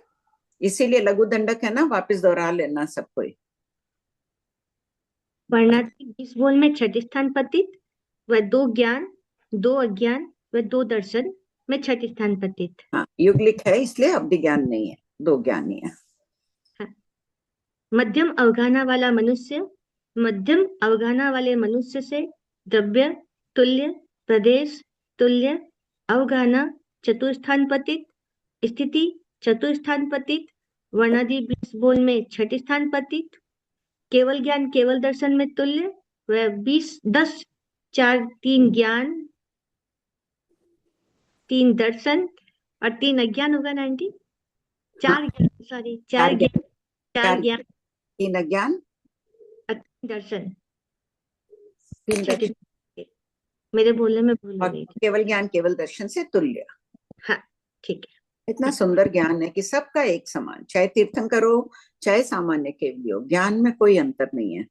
इसीलिए लघु दंडक है ना, वापस दोहरा लेना सब कोई। वर्णात्मक 20 बोल में छठ स्थान पतित व 2 ज्ञान 2 अज्ञान व 2 दर्शन में छठ स्थान पतित। हाँ, युगलिक है इसलिए अवधि ज्ञान नहीं है, 2 ज्ञान ही है। हाँ। मध्यम अवगाहना वाला मनुष्य, मध्यम अवगाहना वाले मनुष्य से द्रव्य तुल्य, प्रदेश तुल्य, अवगाहना चतुर्थान पतित, स्थिति चतुर्थान पतित, वर्णादि 20 बोल में छठ स्थान पतित, केवल ज्ञान केवल दर्शन में तुल्य व 10 4 3 ज्ञान 3 दर्शन और 3 अज्ञान होगा ना आंटी? 4 ज्ञान, सॉरी 4 ज्ञान 3 अज्ञान 3 दर्शन। 3 दर्शन मेरे बोलने में भूल हो गई थी। केवल ज्ञान केवल दर्शन से तुल्य। हाँ ठीक है। इतना सुंदर ज्ञान है कि सबका एक समान, चाहे तीर्थंकर हो चाहे सामान्य केवली हो, ज्ञान में कोई अंतर नहीं है।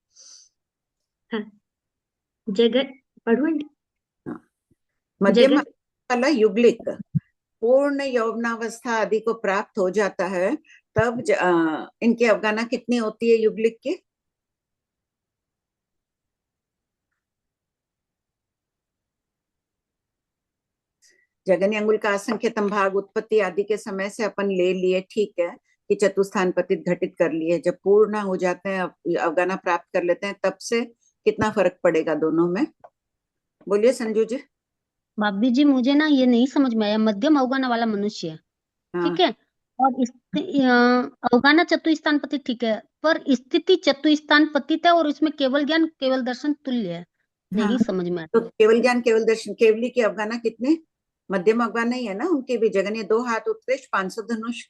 हाँ। जगत पढ़ो। हाँ। मध्यम वाला युगलिक पूर्ण यौवनावस्था आदि को प्राप्त हो जाता है, तब इनकी अवगाहना कितनी होती है युगलिक की? जगन्य अंगुल का असंख्यतम भाग उत्पत्ति आदि के समय से अपन ले लिए, ठीक है कि चतुस्थान पतित घटित कर लिए। जब पूर्ण हो जाते हैं, अवगाहना प्राप्त कर लेते हैं, तब से कितना फर्क पड़ेगा दोनों में? बोलिए संजू जी। भाभी जी मुझे ना ये नहीं समझ में आया, मध्यम अवगाहना वाला मनुष्य, ठीक है, और अवगाहना चतुस्थान पतित, ठीक है, पर स्थिति चतुस्थान पतित है और इसमें केवल ज्ञान केवल दर्शन तुल्य है। नहीं समझ में तो आता। केवल ज्ञान केवल दर्शन, केवली की अवगाहना कितने? मध्यम अवगाहना ही है ना उनकी भी। जगन्य 2 हाथ उत्कृष्ट 500 धनुष।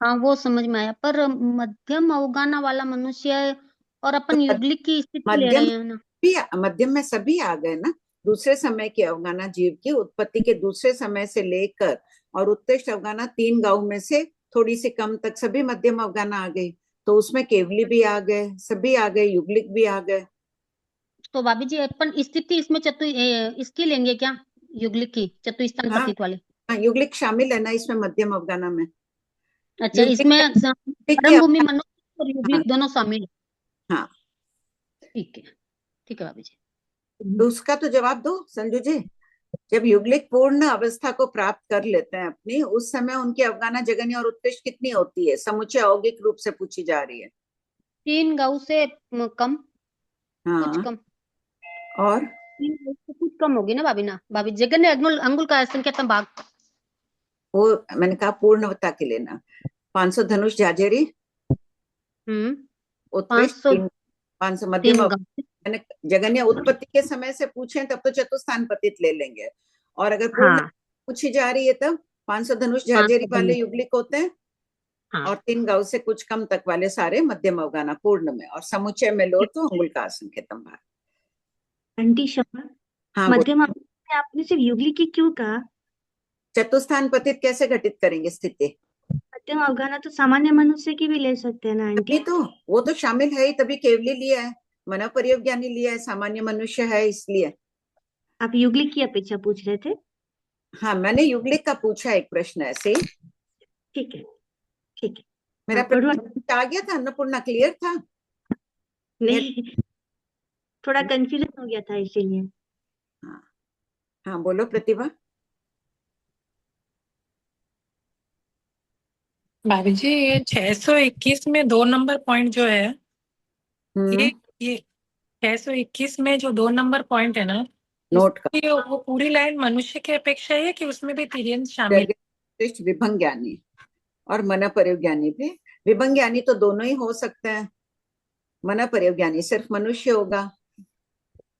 हाँ वो समझ में आया, पर मध्यम अवगाहना वाला मनुष्य है और अपन युगलिक की स्थिति ले रहे हैं ना। मध्यम में सभी आ गए ना। दूसरे समय की अवगाहना जीव की उत्पत्ति के दूसरे समय से लेकर और उत्कृष्ट अवगाहना 3 गांव में से थोड़ी सी कम तक सभी मध्यम अवगाहना आ गई। तो उसमें केवली भी आ गए, सभी आ गए, युगलिक भी आ गए। तो भाभी जी अपन स्थिति इसमें इसकी लेंगे क्या, युगलिक की, चतुस्थान हाँ पतित वाले? हाँ, युगलिक शामिल है ना इसमें, मध्यम अवगाना में। अच्छा, युगलिक इसमें की परम भूमि मनुष्य और हाँ युगलिक दोनों शामिल है। हाँ, ठीक है, ठीक है भाभी जी। तो उसका तो जवाब दो संजू जी। जब युगलिक पूर्ण अवस्था को प्राप्त कर लेते हैं अपनी, उस समय उनकी अवगाना, जगन्य और उत्कृष्ट कितनी होती है? समुच्चय औगिक रूप से पूछी जा रही है। 3 गौ से कम, कुछ हाँ, कम। और 3 गौ से कुछ कम होगी ना भाभी ना, भाभी जगन्य अंगुल का संख्या भाग। वो मैंने कहा पूर्णवता के लेना। 500 धनुष झाझेरी, उत्कृष्ट 500 500 मध्यम 3 गौ। मैंने जगन्य उत्पत्ति के समय से पूछे तब तो चतुस्थान पतित ले लेंगे, और अगर पूर्ण हाँ, पूछी जा रही है तब 500 धनुष 500 झाझेरी वाले धनुष। युगलिक होते हैं, हाँ, और 3 गौ से कुछ कम तक वाले सारे मध्यम अवगाना पूर्ण में, और समुच्चय में लो तो अंगुल का असंख्यतम भाग। आंटी क्षमा, हाँ बोलो। मध्यम अवगाना में आपने सिर्फ युगलिक की क्यों कहा? चतुस्थान पतित कैसे घटित करेंगे स्थिति? मध्यम अवगाना तो सामान्य मनुष्य की भी ले सकते हैं ना तभी आंटी? तो, वो तो शामिल है ही, तभी केवली लिया है, मना परियोज्ञानी लिया है, सामान्य मनुष्य है इसलिए। आप युगलिक की अपेक्षा पूछ रहे थे? हाँ, मैंने युगलिक का पूछा एक प्रश्न ऐसे ही। ठीक है, ठीक है। मेरा हाँ, पढ़ो। प्रश्न आ गया था अन्नपूर्णा, क्लियर था? नहीं, थोड़ा कंफ्यूजन हो गया था इसीलिए। हाँ हाँ, बोलो प्रतिभा। भाभी जी, ये 621 में 2 नंबर पॉइंट जो है, हम्म, ये 621 में जो 2 नंबर पॉइंट है ना, नोट का इसकी वो पूरी लाइन मनुष्य की अपेक्षा है कि उसमें भी तिर्यंत शामिल है? उत्कृष्ट विभंग ज्ञानी और मना परियोज्ञानी भी। विभंग ज्ञानी तो दोनों ही हो सकते हैं, मना परियोज्ञानी सिर्फ मनुष्य होगा।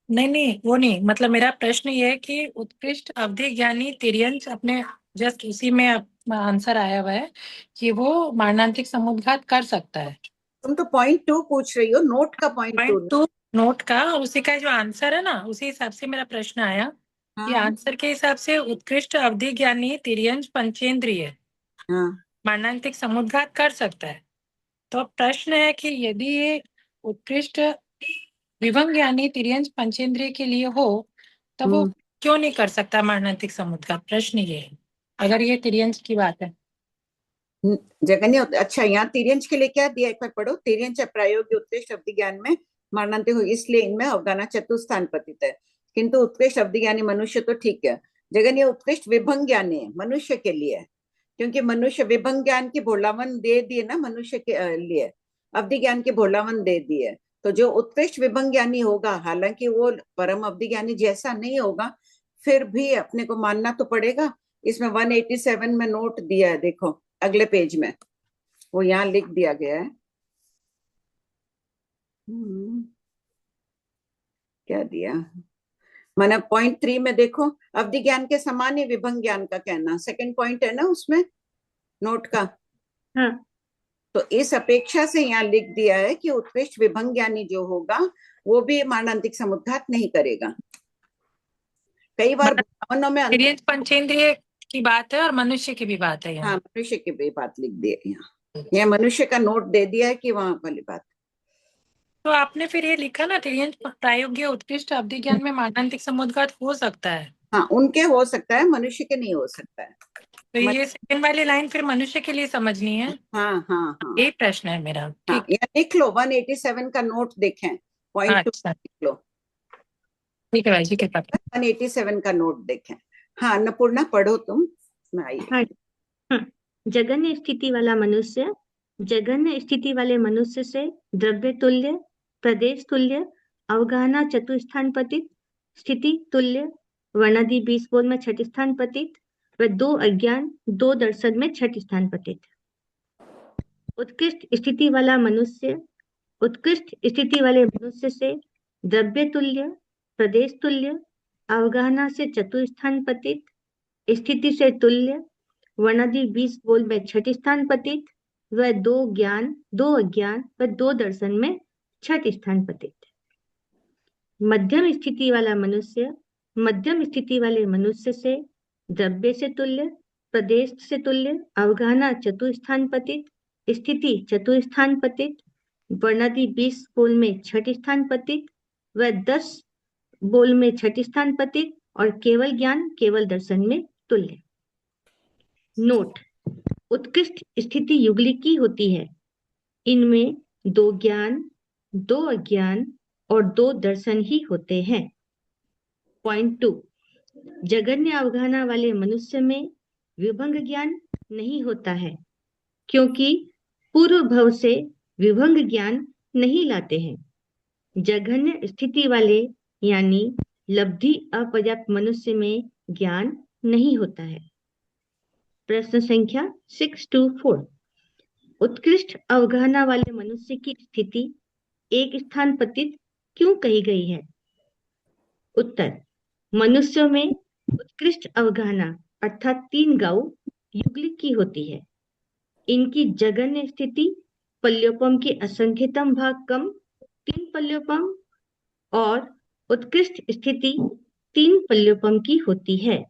नहीं नहीं, वो नहीं, मतलब मेरा प्रश्न ये है कि उत्कृष्ट अवधि ज्ञानी तिर्यंत अपने, जस्ट उसी में आंसर आया हुआ है कि वो मारणांतिक समुद्घात कर सकता है। तुम तो पॉइंट 2 पूछ रही हो, नोट का पॉइंट 2। पॉइंट 2 नोट का, और उसी का जो आंसर है ना, उसी हिसाब से मेरा प्रश्न आया कि हाँ आंसर के हिसाब से उत्कृष्ट अवधि ज्ञानी तिर्यंत पंचेंद्रिय हाँ, मारणांतिक समुद्घात कर सकता है। तो प्रश्न है कि यदि ये उत्कृष्ट विभंग ज्ञानी तिर्यंत पंचेंद्रिय के लिए हो, तब वो क्यों नहीं कर सकता मारणांतिक समुद्घात? प्रश्न ये है, अगर ये तिर्यंत की बात है। जगन्य। अच्छा, यहाँ तिर्यंच के लिए क्या दिया, एक बार पढ़ो। तिर्यंच प्रायोग्य उत्कृष्ट अवधि ज्ञान में मारणांतिक हो, इसलिए इनमें अवगाना चतुस्थान पतित है, किंतु उत्कृष्ट अवधि ज्ञानी मनुष्य तो ठीक है। जगन्य उत्कृष्ट विभंग ज्ञानी मनुष्य के लिए, क्योंकि मनुष्य विभंग ज्ञान की भोलावन दे दिए ना मनुष्य के लिए, अवधि ज्ञान की भोलावन दे दिए। तो जो उत्कृष्ट विभंग ज्ञानी होगा, हालांकि वो परम अवधि ज्ञानी जैसा नहीं होगा, फिर भी अपने को मानना तो पड़ेगा। इसमें 187 में नोट दिया है, देखो अगले पेज में, वो यहाँ लिख दिया गया है। क्या दिया, मैंने पॉइंट 3 में देखो, अवधि ज्ञान के समान ही विभंग ज्ञान का कहना, सेकंड पॉइंट है ना उसमें नोट का। हाँ, तो इस अपेक्षा से यहाँ लिख दिया है कि उत्कृष्ट विभंग ज्ञानी जो होगा वो भी मारणांतिक समुद्घात नहीं करेगा। कई बार भावनों में तिर्यंत पंचेंद्रिय की बात है और मनुष्य की भी बात है यहाँ। हाँ, मनुष्य की भी बात लिख दी है यहाँ, यह मनुष्य का नोट दे दिया है कि वहां वाली बात। तो आपने फिर ये लिखा ना, तिर्यंत प्रायोग्य उत्कृष्ट अवधि ज्ञान में मारणांतिक समुद्घात हो सकता है। हाँ, उनके हो सकता है, मनुष्य के नहीं हो सकता है। तो ये सेकंड वाली लाइन फिर मनुष्य के लिए समझनी है। हाँ हाँ हाँ, यही प्रश्न है मेरा। हाँ, ठीक, यहाँ लिख लो 187 का नोट देखें, पॉइंट 2 अच्छा, लिख लो, ठीक है भाई जी, कृपा करें। 187 का नोट देखें। हाँ अन्नपूर्णा पढ़ो तुम, मैं आई। हाँ, हाँ। जगन्य स्थिति वाला मनुष्य, जगन्य स्थिति वाले मनुष्य से द्रव्य तुल्य, प्रदेश तुल्य, अवगाहना चतुस्थान पतित, स्थिति तुल्य, वर्णादि 20 बोध में छठ स्थान पतित, व 2 अज्ञान 2 दर्शन में छठ स्थान पतित। उत्कृष्ट स्थिति वाला मनुष्य, उत्कृष्ट स्थिति वाले मनुष्य से द्रव्य तुल्य, प्रदेश तुल्य, अवगाहना से चतुस्थान पतित, स्थिति से तुल्य, वर्णादि 20 बोल में छठ स्थान पतित, व 2 ज्ञान 2 अज्ञान व 2 दर्शन में छठ स्थान पतित। मध्यम स्थिति वाला मनुष्य, मध्यम स्थिति वाले मनुष्य से द्रव्य से तुल्य, प्रदेश से तुल्य, अवगाहना चतुस्थान पतित, स्थिति चतुस्थान पतित, वर्णादि 20 बोल में छठ स्थान पतित व 10 बोल में छठ स्थान पतित और केवल ज्ञान केवल दर्शन में तुल्य। नोट, उत्कृष्ट स्थिति युगलिकी होती है। इनमें 2 ज्ञान, 2 अज्ञान और 2 दर्शन ही होते हैं। पॉइंट 2, जगन्य अवगाहना वाले मनुष्य में विभंग ज्ञान नहीं होता है, क्योंकि पूर्व भव से विभंग ज्ञान नहीं लाते हैं। जघन्य स्थिति वाले यानी लब्धि अपर्याप्त मनुष्य में ज्ञान नहीं होता है। प्रश्न संख्या 624, उत्कृष्ट अवगाहना वाले मनुष्य की स्थिति एक स्थान पतित क्यों कही गई है? उत्तर, मनुष्यों में उत्कृष्ट अवगाहना अर्थात 3 गाउ युगलिक की होती है। इनकी जघन्य स्थिति पल्योपम के असंख्यतम भाग कम 3 पल्योपम और उत्कृष्ट स्थिति 3 पल्योपम की होती है।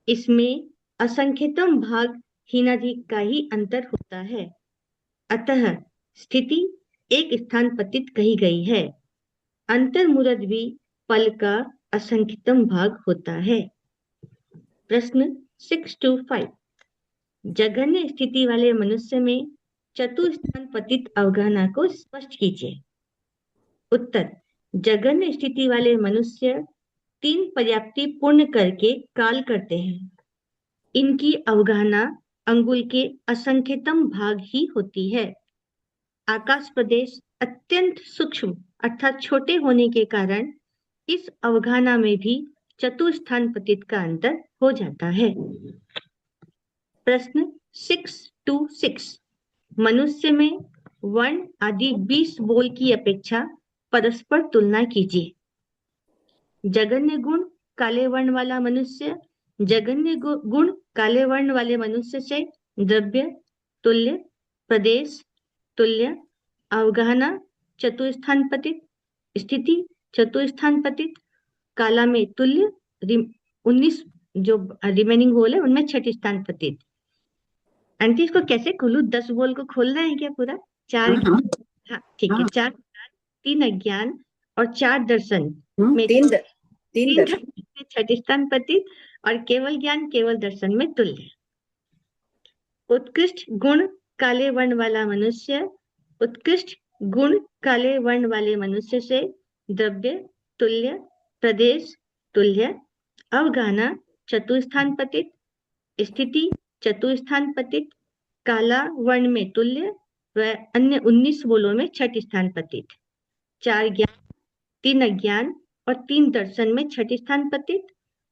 इसमें असंख्यतम भाग हीनाधिक का ही अंतर होता है, अतः स्थिति एक स्थान पतित कही गई है। अंतर्मुरद भी पल का असंख्यतम भाग होता है। प्रश्न 625, जघन्य स्थिति वाले मनुष्य में चतुस्थान पतित अवगाहना को स्पष्ट कीजिए। उत्तर, जघन्य स्थिति वाले मनुष्य 3 पर्याप्ति पूर्ण करके काल करते हैं। इनकी अवगाहना अंगुल के असंख्यतम भाग ही होती है। आकाश प्रदेश अत्यंत सूक्ष्म अर्थात छोटे होने के कारण इस अवगाहना में भी चतुस्थान पतित का अंतर हो जाता है। प्रश्न 626, मनुष्य में वर्ण आदि 20 बोल की अपेक्षा परस्पर तुलना कीजिए। जघन्य गुण काले वर्ण वाला मनुष्य जघन्य गुण काले वर्ण वाले मनुष्य से द्रव्य तुल्य, प्रदेश तुल्य, अवगाहना चतुस्थान पतित, स्थिति चतुस्थान पतित, काला में तुल्य, 19 जो रिमेनिंग बोल है उनमें छठ स्थान पतित। आंटी इसको कैसे खोलूं? 10 बोल को खोलना है क्या पूरा? 4 हाँ ठीक है, 4 3 अज्ञान और 4 दर्शन में 3 छठ स्थान पतित और केवल ज्ञान केवल दर्शन में तुल्य। उत्कृष्ट गुण काले वर्ण वाला मनुष्य उत्कृष्ट गुण काले वर्ण वाले मनुष्य से द्रव्य तुल्य, प्रदेश तुल्य, अवगाहना चतुस्थान पतित, स्थिति चतुस्थान पतित, काला वर्ण में तुल्य व अन्य 19 बोलों में छठ स्थान पतित। 4 ज्ञान, 3 अज्ञान और 3 दर्शन में छठ स्थान पतित,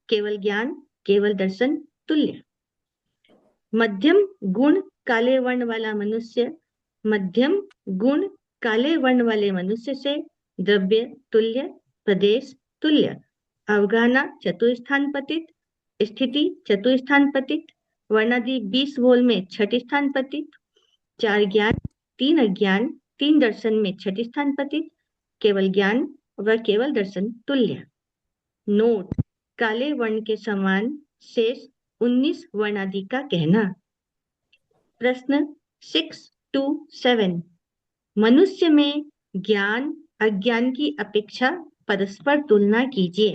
केवल ज्ञान केवल दर्शन तुल्य। मध्यम गुण काले वर्ण वाला मनुष्य मध्यम गुण काले वर्ण वाले मनुष्य से द्रव्य तुल्य, प्रदेश तुल्य, अवगाहना चतुस्थान पतित, स्थिति चतुस्थान पतित, वर्णादि 20 बोल में छठ स्थान पतित, 4 ज्ञान, 3 अज्ञान, 3 दर्शन में छठ स्थान पतित, केवल ज्ञान व केवल दर्शन तुल्य। नोट, काले वर्ण के समान शेष 19 वर्णादि का कहना। प्रश्न 627, मनुष्य में ज्ञान अज्ञान की अपेक्षा परस्पर तुलना कीजिए।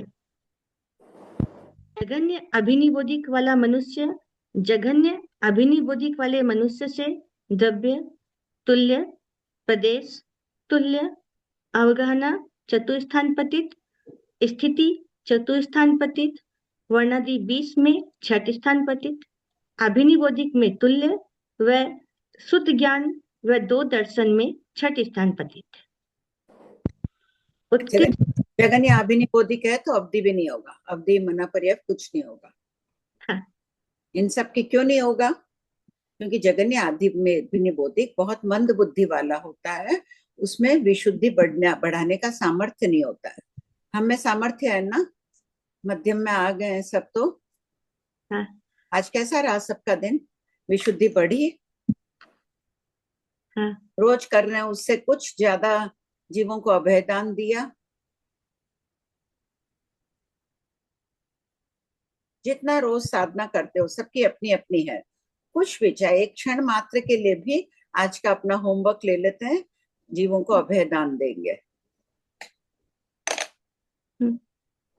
जघन्य अभिनिबोधिक वाला मनुष्य जघन्य अभिनिबोधिक वाले मनुष्य से द्रव्य तुल्य, प्रदेश तुल्य, अवगाहना चतुस्थान पतित, स्थिति चतुस्थान पतित, वर्णादि 20 में छठ स्थान पतित, अभिनिबोधिक में तुल्य व शुद्ध ज्ञान व 2 दर्शन में छठ स्थान पतित। जगन्य अभिनिबोधिक है तो अवधि भी नहीं होगा, अवधि मना पर्याप्त कुछ नहीं होगा। हाँ। इन सब की क्यों नहीं होगा? क्योंकि जगन्य अभिनिबोधिक बहुत मंद बुद्धि वाला होता है, उसमें विशुद्धि बढ़ाने का सामर्थ्य नहीं होता है। हम में सामर्थ्य है ना, मध्यम में आ गए हैं सब तो। हाँ। आज कैसा रहा सबका दिन? विशुद्धि बढ़ी? हाँ। रोज कर रहे हैं उससे कुछ ज्यादा जीवों को अभयदान दिया। जितना रोज साधना करते हो सबकी अपनी अपनी है, कुछ भी, चाहे एक क्षण मात्र के लिए भी आज का अपना होमवर्क ले लेते हैं, जीवों को अभय दान देंगे।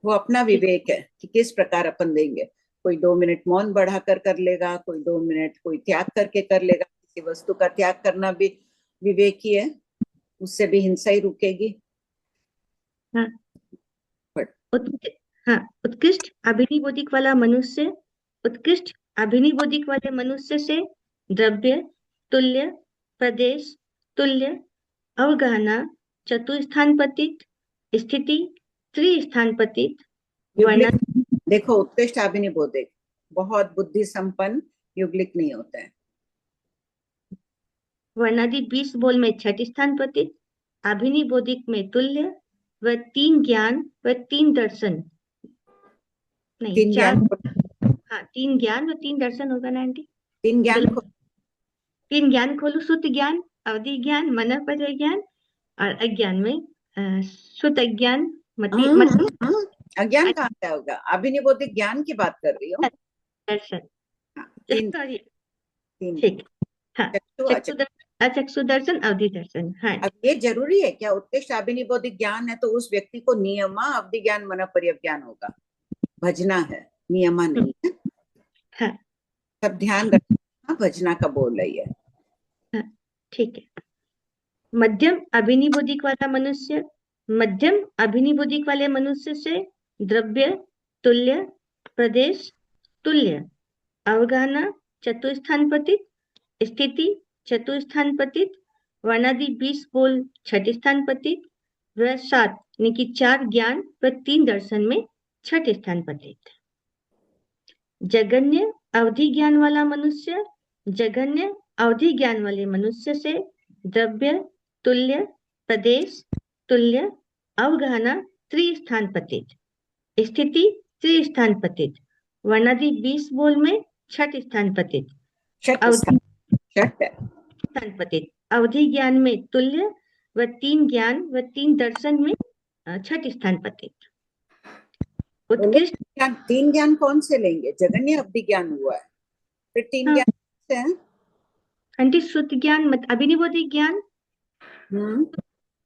वो अपना विवेक है कि किस प्रकार अपन देंगे। कोई 2 मिनट मौन बढ़ाकर कर लेगा, कोई 2 मिनट कोई त्याग करके कर लेगा। किसी वस्तु का त्याग करना भी विवेक ही है, उससे भी हिंसा ही रुकेगी। हाँ, उत्कृष्ट अभिनिबोधिक वाला मनुष्य, उत्कृष्ट अभिनिबोधिक वाले मनुष्य से द्रव्य तुल्य, प्रदेश तुल्य, अवगाहना चतुस्थान पतित, स्थिति त्रिस्थान पतित, वर्णा। देखो, उत्कृष्ट अभिनिबोधिक बहुत बुद्धि संपन्न युगलिक नहीं होते हैं। वर्णादि 20 बोल में छठ स्थान पतित, अभिनिबोधिक में तुल्य व 3 ज्ञान व 3 दर्शन, नहीं 3 4, ज्ञान, हाँ 3 ज्ञान व 3 दर्शन होगा ना आंटी? 3 ज्ञान, 3 ज्ञान खोलो, शुद्ध ज्ञान, अवधि ज्ञान, मनःपजय ज्ञान, और अज्ञान में शुद्ध अज्ञान, अज्ञान कहाँ से होगा? अभिनिबोधिक ज्ञान की बात कर रही हूँ। दर्शन, तीन ठीक, हाँ अचक्षु दर्शन, अवधि दर्शन। हाँ, अब ये जरूरी है क्या? उत्कृष्ट अभिनिबोधिक ज्ञान है तो उस व्यक्ति को नियमा, अवधि ज्ञान, मनःपर्यव ज्ञान होगा। भजना है, नियमा नहीं है। हाँ, सब ध्यान रखना, भजना का बोल रही है। हाँ, ठीक है। मध्यम अभिनिबोधिक वाला मनुष्य, मध्यम अभिनिबोधिक वाले मनुष्य से द्रव्य तुल्य, प्रदेश तुल्य, अवगाहना चतुस्थान पतित, स्थिति चतुस्थान पतित, वर्णादि 20 बोल छठ स्थान पतित, व 7 यानी कि 4 ज्ञान व 3 दर्शन में छठ स्थान पतित। जगन्य अवधि ज्ञान वाला मनुष्य, जगन्य अवधि ज्ञान वाले मनुष्य से द्रव्य तुल्य, प्रदेश तुल्य, अवगाहना त्रिस्थान पतित, स्थिति त्रिस्थान पतित, वर्णादि 20 बोल में छठ स्थान पतित, अवधि स्थान पतित, अवधि ज्ञान में तुल्य व 3 ज्ञान व 3 दर्शन में छठ स्थान पतित। उत्कृष्ट 3 ज्ञान कौन से लेंगे? जगन्य अवधि ज्ञान हुआ है, फिर 3 ज्ञान से हैं? आंटी शुद्ध ज्ञान मत, अभिनिबोधिक ज्ञान।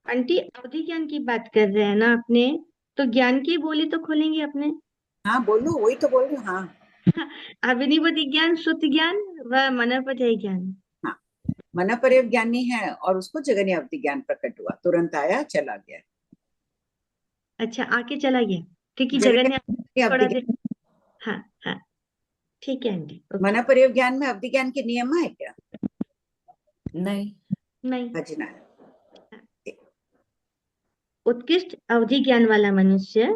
आंटी अवधि ज्ञान की बात कर रहे हैं ना अपने, तो ज्ञान की बोली तो खोलेंगे अपने। हाँ बोलो, वही तो बोल रही हूँ। हाँ, अभिनिबोधिक ज्ञान, शुद्ध ज्ञान व मनःपजय ज्ञान। हाँ, मनःपर्यव ज्ञानी है और उसको जगन्य अवधि ज्ञान प्रकट हुआ, तुरंत आया चला गया। अच्छा, आके चला गया, क्योंकि जगन्य थोड़ा, हाँ हाँ ठीक है आंटी। मनःपर्यव ज्ञान में अवधि ज्ञान के नियम है क्या? नहीं। भजना है। उत्कृष्ट अवधि ज्ञान वाला मनुष्य,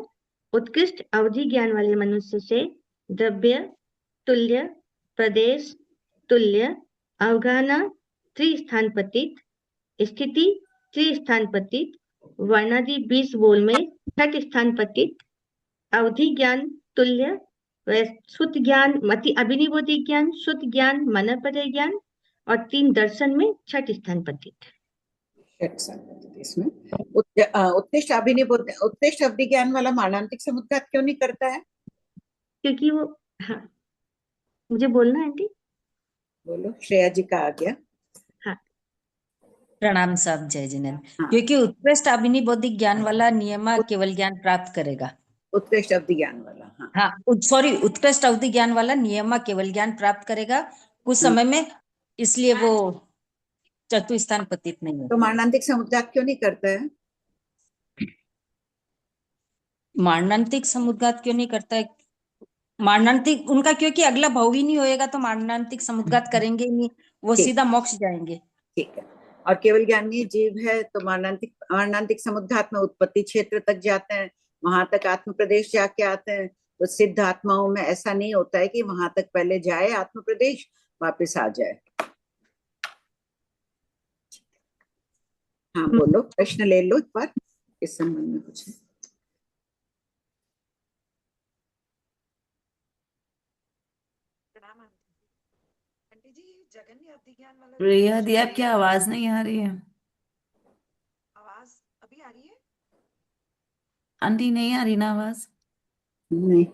उत्कृष्ट अवधि ज्ञान वाले मनुष्य से द्रव्य तुल्य, प्रदेश तुल्य, अवगाहना त्रिस्थान पतित, स्थिति त्रिस्थान पतित, वर्णादि 20 बोल में छठ स्थान पतित, अवधि ज्ञान तुल्य, शुद्ध ज्ञान मति, अभिनिबोधिक ज्ञान, शुद्ध ज्ञान, मनःपजय ज्ञान, और 3 दर्शन में छठ स्थान पतित। इसमें उत्कृष्ट अभिनिबोध, उत्कृष्ट अवधि ज्ञान वाला मानांतिक समुद्घात क्यों नहीं करता है? क्योंकि वो, हाँ मुझे बोलना है आंटी। बोलो, श्रेया जी का आ गया। हाँ, प्रणाम साहब, जय जिनेन्द्र। क्योंकि उत्कृष्ट अभिनिबोधिक ज्ञान वाला नियमा केवल ज्ञान प्राप्त करेगा। उत्कृष्ट अवधि ज्ञान वाला, हाँ सॉरी, उत्कृष्ट अवधि ज्ञान वाला नियमा केवल ज्ञान प्राप्त करेगा कुछ समय में, इसलिए वो चतुस्थान पतित नहीं है। तो मारणांतिक समुद्घात क्यों नहीं करता है? मारणांतिक समुद्घात क्यों नहीं करता है? मारणांतिक उनका, क्योंकि अगला भाव ही नहीं होएगा तो मारणांतिक समुद्घात करेंगे नहीं, वो सीधा मोक्ष जाएंगे। ठीक है। और केवल ज्ञानी जीव है तो मारणांतिक समुद्घात में उत्पत्ति क्षेत्र तक जाते हैं, वहां तक आत्म प्रदेश जाके आते हैं। तो सिद्ध आत्माओं में ऐसा नहीं होता है कि वहां तक पहले जाए आत्म प्रदेश, वापिस आ जाए। हाँ बोलो, प्रश्न ले लो एक बार, इस संबंध में कुछ है? प्रिया दी, आपकी आवाज नहीं आ रही है। आवाज अभी आ रही है? आंटी नहीं आ रही ना आवाज? नहीं।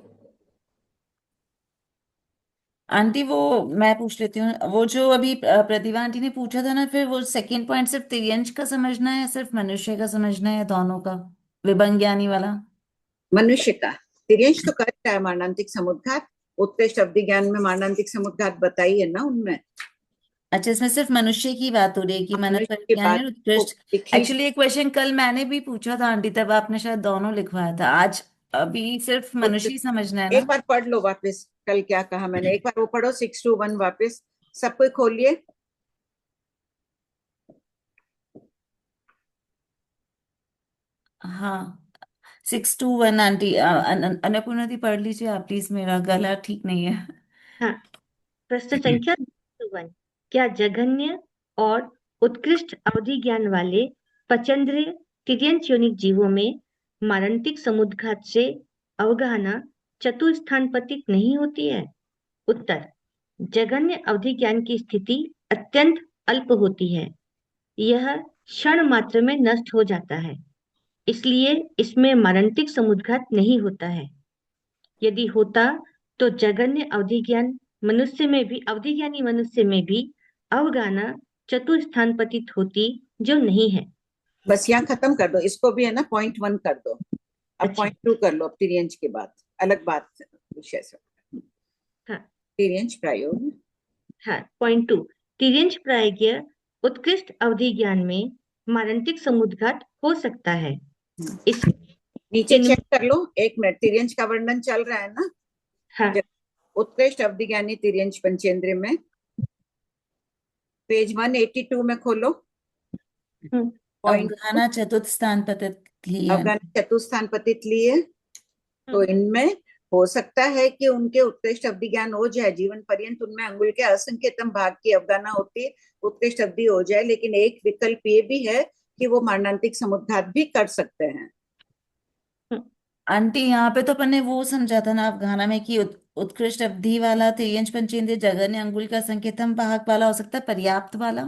आंटी वो मैं पूछ लेती हूँ, वो जो अभी प्रतिभा आंटी ने पूछा था ना, फिर वो सेकंड पॉइंट सिर्फ तिर्यंश का समझना है या सिर्फ मनुष्य का समझना है या दोनों का, विभंग ज्ञानी वाला? मनुष्य का। तिर्यंश तो कर रहा है मारणांतिक समुद्घात, उत्कृष्ट अवधि ज्ञान में मारणांतिक समुद्घात बताई है ना उनमें। अच्छा, इसमें सिर्फ मनुष्य की बात हो रही है कि मानव मनुष्य की परिज्ञान बात और उत्कृष्ट। लिखी। एक्चुअली ये क्वेश्चन कल मैंने भी पूछा था आंटी, तब आपने शायद दोनों लिखवाया था। आज अभी सिर्फ मनुष्य ही समझना है एक ना? बार पढ़ लो वापस, कल क्या कहा मैंने, एक बार वो पढ़ो 621 वापस, सब कोई खोलिए। हाँ, 621 आंटी। अन्नपूर्णा दी पढ़ लीजिए आप प्लीज, मेरा गला ठीक नहीं है। हाँ, प्रश्न संख्या 201। क्या जघन्य और उत्कृष्ट अवधि ज्ञान वाले पचेंद्रिय तिर्यंच योनिक जीवों में मारणिक समुद्घात से अवगाहना चतुस्थान पतित नहीं होती है? उत्तर: जघन्य अवधि ज्ञान की स्थिति अत्यंत अल्प होती है, यह क्षण मात्र में नष्ट हो जाता है, इसलिए इसमें मारणिक समुद्घात नहीं होता है। यदि होता तो जघन्य अवधि ज्ञान मनुष्य में भी, अवधि ज्ञानी मनुष्य में भी अवगाहना चतुस्थान पतित होती, जो नहीं है। बस यहाँ खत्म कर दो इसको भी, है ना, पॉइंट 1 कर दो। अब अच्छा। पॉइंट 2 कर लो, अब तिर्यंच के बाद अलग बात विषय से। हाँ, तिर्यंच प्रायोग। हाँ, पॉइंट 2। तिर्यंच प्रायज्ञ उत्कृष्ट अवधि ज्ञान में मारणिक समुद्घात हो सकता है। इस नीचे चेक कर लो, एक मिनट, तिर्यंच का वर्णन चल रहा है ना। हाँ, उत्कृष्ट अवधि ज्ञानी तिर्यंच पंचेंद्रिय में, पेज 182 में खोलो। अवगाहना चतुर्थ स्थान पतित लिए। अवगाहना चतुस्थान पतित लिए, तो इनमें हो सकता है कि उनके उत्कृष्ट अवधि ज्ञान हो जाए, जीवन पर्यंत उनमें अंगुल के असंख्यतम भाग की अवगाहना होती है, उत्कृष्ट अवधि हो जाए। लेकिन एक विकल्प ये भी है कि वो मारणांतिक समुद्घात भी कर सकते हैं। आंटी यहाँ पे तो अपन ने वो समझा था ना अवगाहना में कि उत्कृष्ट अवधि वाला तिर्यंच पंचेंद्रिय जघन्य अंगुल का संकेतम वाहक वाला हो सकता है, पर्याप्त वाला।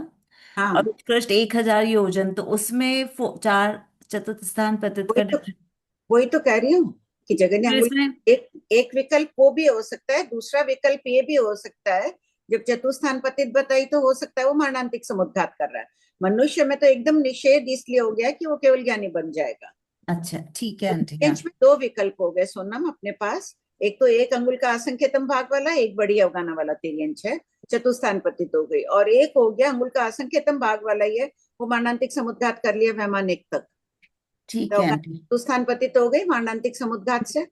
हाँ, और उत्कृष्ट 1000 योजन, तो उसमें 4 चतुर्थ स्थान पतित का डिफरेंस। वही तो कह रही हूँ कि जघन्य अंगुल इसमें एक विकल्प वो भी हो सकता है, दूसरा विकल्प ये भी हो सकता है, जब चतुस्थान पतित बताई तो हो सकता है वो मारणांतिक समुद्घात कर रहा है। मनुष्य में तो एकदम निषेध इसलिए हो गया कि वो केवल ज्ञानी बन जाएगा। अच्छा ठीक है आंटी। तिर्यंच में 2 विकल्प हो गए सोनम अपने पास, एक तो एक अंगुल का असंख्यतम भाग वाला, एक बड़ी अवगाहना वाला तिर्यंच है, चतुस्थान पतित हो गई। और एक हो गया अंगुल का असंख्यतम भाग वाला, ये वो मारणांतिक समुद्घात कर लिया वैमानिक तक। ठीक तो है आंटी। चतुस्थान पतित हो गई मारणांतिक समुद्घात से।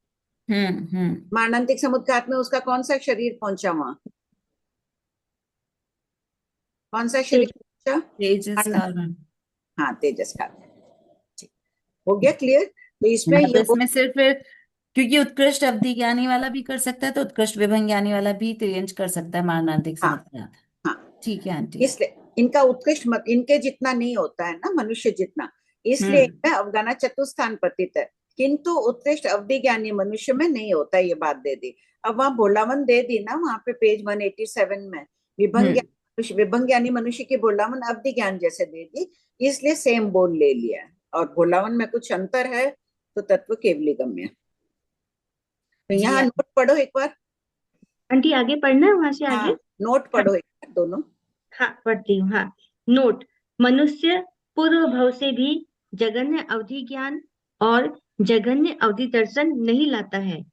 मारणांतिक समुद्घात में उसका कौन सा शरीर पहुंचा वहां, कौन सा शरीर पहुंचा? तेजस कारण। हाँ, तेजस कारण। हो गया क्लियर? तो इसमें तो ये इसमें सिर्फ क्योंकि उत्कृष्ट अवधि ज्ञानी वाला भी कर सकता है, तो उत्कृष्ट विभंग ज्ञानी वाला भी तिर्यंच कर सकता है मारणांतिक समुद्घात। हाँ, ठीक है आंटी। इसलिए इनका उत्कृष्ट मत इनके जितना नहीं होता है ना, मनुष्य जितना, इसलिए इनका अवगाहना चतुस्थान पतित है, किंतु उत्कृष्ट अवधि ज्ञानी मनुष्य में नहीं होता, ये बात दे दी। अब वहां बोलावन दे दी ना, वहां पे पेज 187 में विभंग ज्ञानी मनुष्य की बोलावन अवधि ज्ञान जैसे दे दी, इसलिए सेम बोल ले लिया। और बोलावन में कुछ अंतर है तो तत्व केवली गम्य। तो यहाँ नोट पढ़ो एक बार आंटी, आगे पढ़ना है वहां से आगे। नोट पढ़ो एक बार दोनों। हाँ, पढ़ती हूँ। हाँ, नोट: मनुष्य पूर्व भव से भी जघन्य अवधि ज्ञान और जघन्य अवधि दर्शन नहीं लाता है,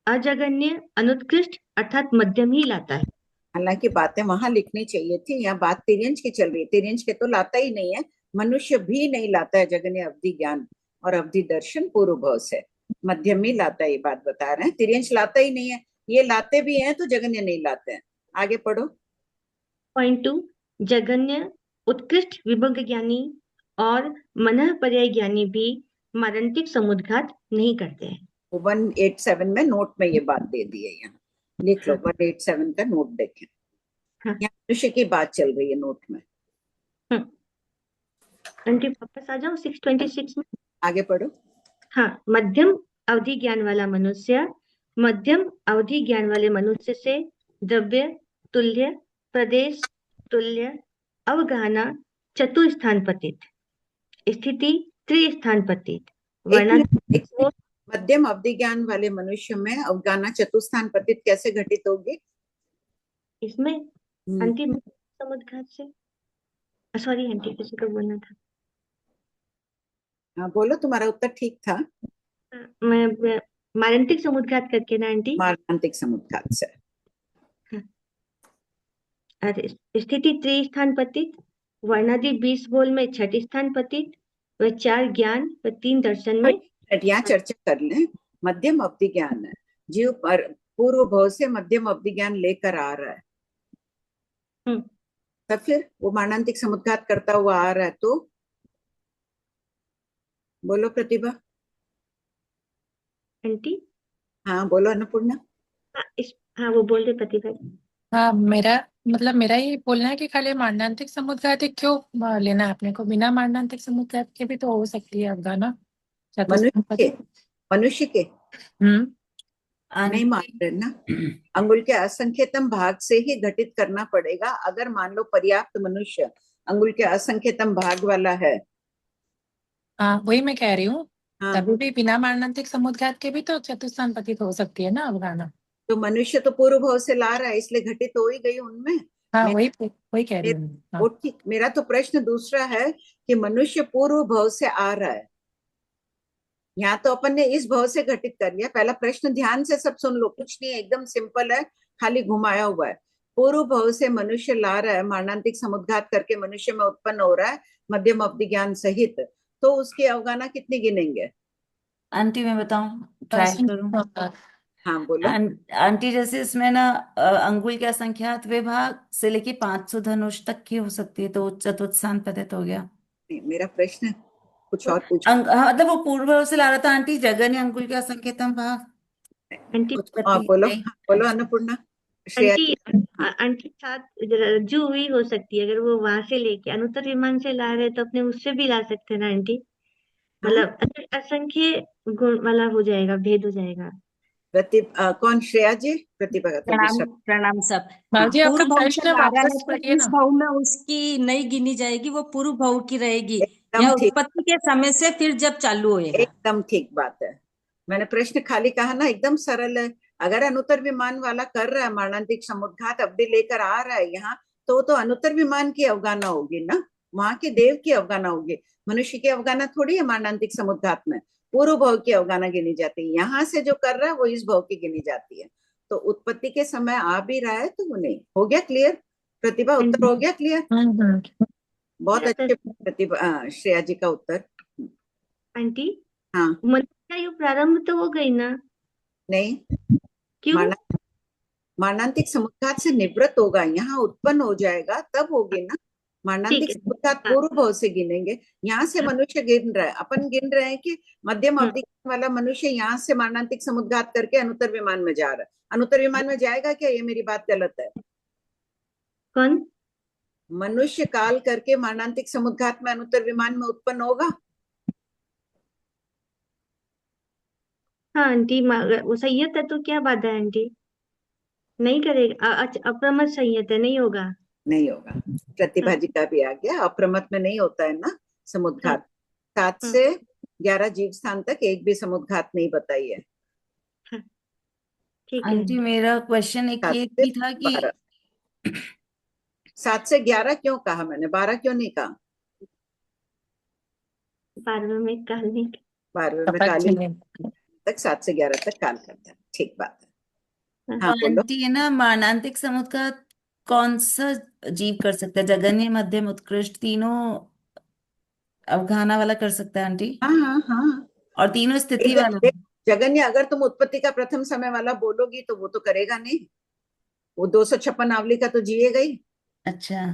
अजघन्य अनुत्कृष्ट अर्थात मध्यम ही लाता है। हालांकि बातें वहां लिखनी चाहिए थी, यहाँ बात तिर्यंच की चल रही है। तिर्यंच के तो लाता ही नहीं है, मनुष्य भी नहीं लाता है जघन्य अवधि ज्ञान और अवधि दर्शन पूर्व भव से, मध्यम ही लाता है, ये बात बता रहे हैं। तिर्यंच लाता ही नहीं है, ये लाते भी हैं तो जघन्य नहीं लाते हैं। आगे पढ़ो। पॉइंट 2: जघन्य उत्कृष्ट विभंग ज्ञानी और मनः पर्याय ज्ञानी भी मारणिक समुद्घात नहीं करते हैं। 187 में नोट में ये बात दे दी है, यहाँ लिख लो। 187 का नोट देखें, यहाँ मनुष्य की बात चल रही है नोट में। आंटी वापस आ जाओ 626 में। आगे पढ़ो। हाँ, मध्यम अवधि ज्ञान वाला मनुष्य मध्यम अवधि ज्ञान वाले मनुष्य से द्रव्य तुल्य, प्रदेश तुल्य, अवगाहना चतुस्थान पतित, स्थिति त्रिस्थान पतित, मध्यम अवधि ज्ञान वाले मनुष्य में अवगाहना चतुस्थान पतित कैसे घटित होगी? इसमें हम्म, अंतिम समुद्घात से, सॉरी आंटी किसी को बोलना था। हाँ बोलो, तुम्हारा उत्तर ठीक था। मैं मारंतिक समुद्घात करके ना आंटी। मारणांतिक समुद्घात से। स्थिति 3 स्थान पतित, वर्णादि 20 बोल में 6 स्थान पतित, व 4 ज्ञान व 3 दर्शन में। यहाँ चर्चा कर लें। मध्यम अवधि ज्ञान है, जीव पर पूर्व भव से मध्यम अवधि ज्ञान लेकर आ रहा है, तब फिर वो मारणांतिक समुद्घात करता हुआ आ रहा है, तो बोलो प्रतिभा। आंटी हाँ बोलो अन्नपूर्णा। हाँ वो बोल रहे प्रतिभा। हाँ, मेरा ये बोलना है कि खाली मारणांतिक समुद्घात क्यों लेना है अपने को, बिना मारणांतिक समुद्घात के भी तो हो सकती है अवगाहना चतुस्थान पतित। मनुष्य के नहीं मान रहे ना, अंगुल के असंख्यतम भाग से ही घटित करना पड़ेगा। अगर मान लो पर्याप्त मनुष्य अंगुल के असंख्यतम भाग वाला है, हाँ वही मैं कह रही हूँ, हाँ, तभी भी बिना मारणांतिक समुद्घात के भी तो चतुस्थान पतित हो सकती है ना अवगाहना। तो मनुष्य तो पूर्व भव से ला रहा है, इसलिए घटित हो ही गई उनमें। हाँ मैं वही कह रही हूँ। वो ठीक, मेरा तो प्रश्न दूसरा है कि मनुष्य पूर्व भव से आ रहा है। यहाँ तो अपन ने इस भव से घटित कर लिया। पहला प्रश्न ध्यान से सब सुन लो, कुछ नहीं, एकदम सिंपल है, खाली घुमाया हुआ है। पूर्व भव से मनुष्य ला रहा है, मारणांतिक समुद्घात करके मनुष्य में उत्पन्न हो रहा है मध्यम अवधि ज्ञान सहित, तो उसकी अवगाहना कितनी गिनेंगे? आंटी मैं बताऊं, ट्राई करूं। हाँ बोलो। आंटी जैसे इसमें ना अंगुल के असंख्यात विभाग से लेके 500 धनुष तक की हो सकती है, तो चतुर्थस्थान पतित हो गया। मेरा प्रश्न कुछ और पूछ। हाँ, मतलब वो पूर्व से ला रहा था आंटी, जगन्य अंगुल के असंख्यतम भाग। आंटी बोलो, बोलो अन्नपूर्णा। श्रेया आंटी आंटी साथ रज्जु हुई हो सकती है, अगर वो वहां से लेके अनुत्तर विमान से ला रहे तो अपने उससे भी ला सकते हैं ना आंटी, मतलब असंख्य गुण वाला हो जाएगा, भेद हो जाएगा। कौन? श्रेया जी? प्रतिभा का तो प्रणाम दूसरा। प्रणाम सब। जी पूर्व आपका भाव से प्रश्न ला रहा है वापस तो पढ़िए इस ना। भाव में उसकी नहीं गिनी जाएगी, वो पूर्व भाव की रहेगी। एकदम यह ठीक, उत्पत्ति के समय से फिर जब चालू होएगा। एकदम ठीक बात है। मैंने प्रश्न खाली कहा ना, एकदम सरल है। अगर अनुत्तर विमान वाला कर रहा है मारणांतिक समुद्घात अवधि लेकर आ रहा है यहाँ, तो अनुत्तर विमान की अवगाहना होगी ना, वहां के देव की अवगाहना होगी। मनुष्य की अवगाहना थोड़ी है मारणांतिक समुद्घात में, पूर्व भव की अवगाहना गिनी जाती है। यहाँ से जो कर रहा है वो इस भव की गिनी जाती है। तो उत्पत्ति के समय आ भी रहा है तो वो नहीं हो गया। क्लियर प्रतिभा? उत्तर हो गया क्लियर? बहुत अच्छे प्रतिभा, श्रेया जी का उत्तर। आंटी हाँ मनुष्य युग प्रारंभ तो हो गई ना? नहीं, क्यों? मारणांतिक समुद्घात से निवृत्त होगा, यहाँ उत्पन्न हो जाएगा तब होगी ना। मारणांतिक समुद्घात पूर्व भव से गिनेंगे, यहाँ से मनुष्य गिन रहा है। अपन गिन रहे हैं कि मध्यम अवधि वाला मनुष्य यहाँ से मारणांतिक समुद्घात करके अनुत्तर विमान में जा रहा है। अनुत्तर विमान में जाएगा क्या? ये मेरी बात गलत है? कौन? मनुष्य काल करके मारणांतिक समुद्घात में अनुत्तर विमान में उत्पन्न होगा। हाँ आंटी, वो संयत है तो क्या बात है आंटी? नहीं करेगा। अप्रमत संयत है, नहीं होगा। नहीं होगा। प्रतिभा जी का भी आ गया, अप्रमत में नहीं होता है ना समुद्घात। 7 से 11 जीव स्थान तक एक भी समुद्घात नहीं बताई है। ठीक है आंटी मेरा क्वेश्चन एक ये भी था कि 7 से 11 क्यों कहा मैंने, 12 क्यों नहीं कहा? 12वें में काल नहीं, 12वें में काली तक 7 से 11 तक काल करता है। ठीक बात है। हाँ बोलो। आंटी है ना, मारणांतिक समुद्घात कौन सा जीव कर सकता है? जगन्य, मध्यम, उत्कृष्ट, तीनों अवगाहना वाला कर सकता है आंटी? हाँ हाँ हाँ, और तीनों स्थिति वाला? जगन्य अगर तुम उत्पत्ति का प्रथम समय वाला बोलोगी तो वो तो करेगा नहीं, वो 256 आवली का तो जिएगा ही। अच्छा।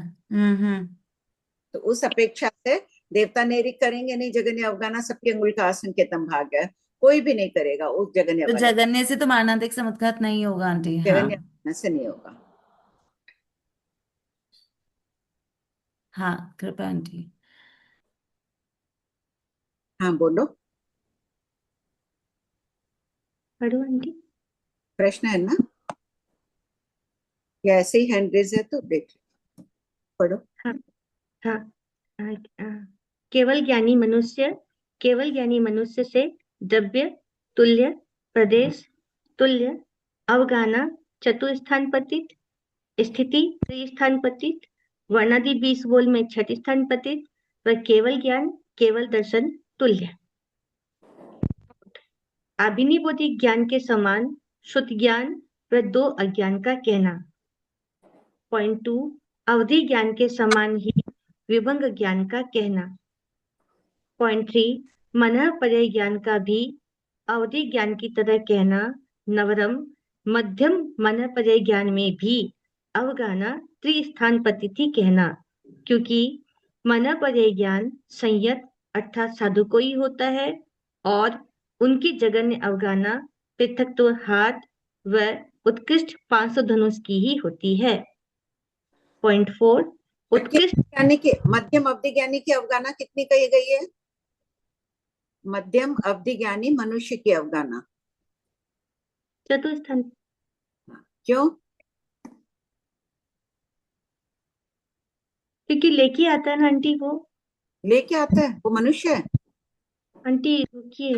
तो उस अपेक्षा से देवता नेरिक करेंगे नहीं। जगन्य अवगाहना सबके अंगुल का असंकेतम भाग है, कोई भी नहीं करेगा उस जगन्य तो वाले। जगन्य से तो मारणांतिक समुद्घात नहीं होगा आंटी? हाँ जगन्य अवगाहना से नहीं होगा। हाँ, कृपया आंटी। हाँ बोलो, पढ़ो आंटी। प्रश्न है ना, या ऐसे ही हैंड रेज है तो देख पढ़ो। हाँ हाँ केवल ज्ञानी मनुष्य से द्रव्य तुल्य, प्रदेश तुल्य, अवगाहना चतुस्थान पतित, स्थिति त्रिस्थान पतित, वर्णादि 20 बोल में छठ स्थान पतित, व केवल ज्ञान केवल दर्शन तुल्य। अभिनिबोधिक ज्ञान के समान शुद्ध ज्ञान व 2 अज्ञान का कहना। पॉइंट 2, अवधि ज्ञान के समान ही विभंग ज्ञान का कहना। पॉइंट 3, मनः पर्याय ज्ञान का भी अवधि ज्ञान की तरह कहना। नवरम, मध्यम मनः पर्याय ज्ञान में भी अवगाहना त्रिस्थान पतिथि कहना, क्योंकि मनः पर्याय ज्ञान संयत अर्थात साधु ही होता है और उनकी जगन्य अवगाहना पृथक्त्व हाथ व उत्कृष्ट 500 धनुष की ही होती है। पॉइंट 4, उत्कृष्ट यानी कि मध्यम अवधि ज्ञानी की अवगाहना कितनी कही गई है? मध्यम अवधि ज्ञानी मनुष्य की अवगाहना चतुस्थान। क्यों? क्योंकि लेके आता है ना आंटी, वो लेके आता है, वो मनुष्य है। आंटी रुकिए,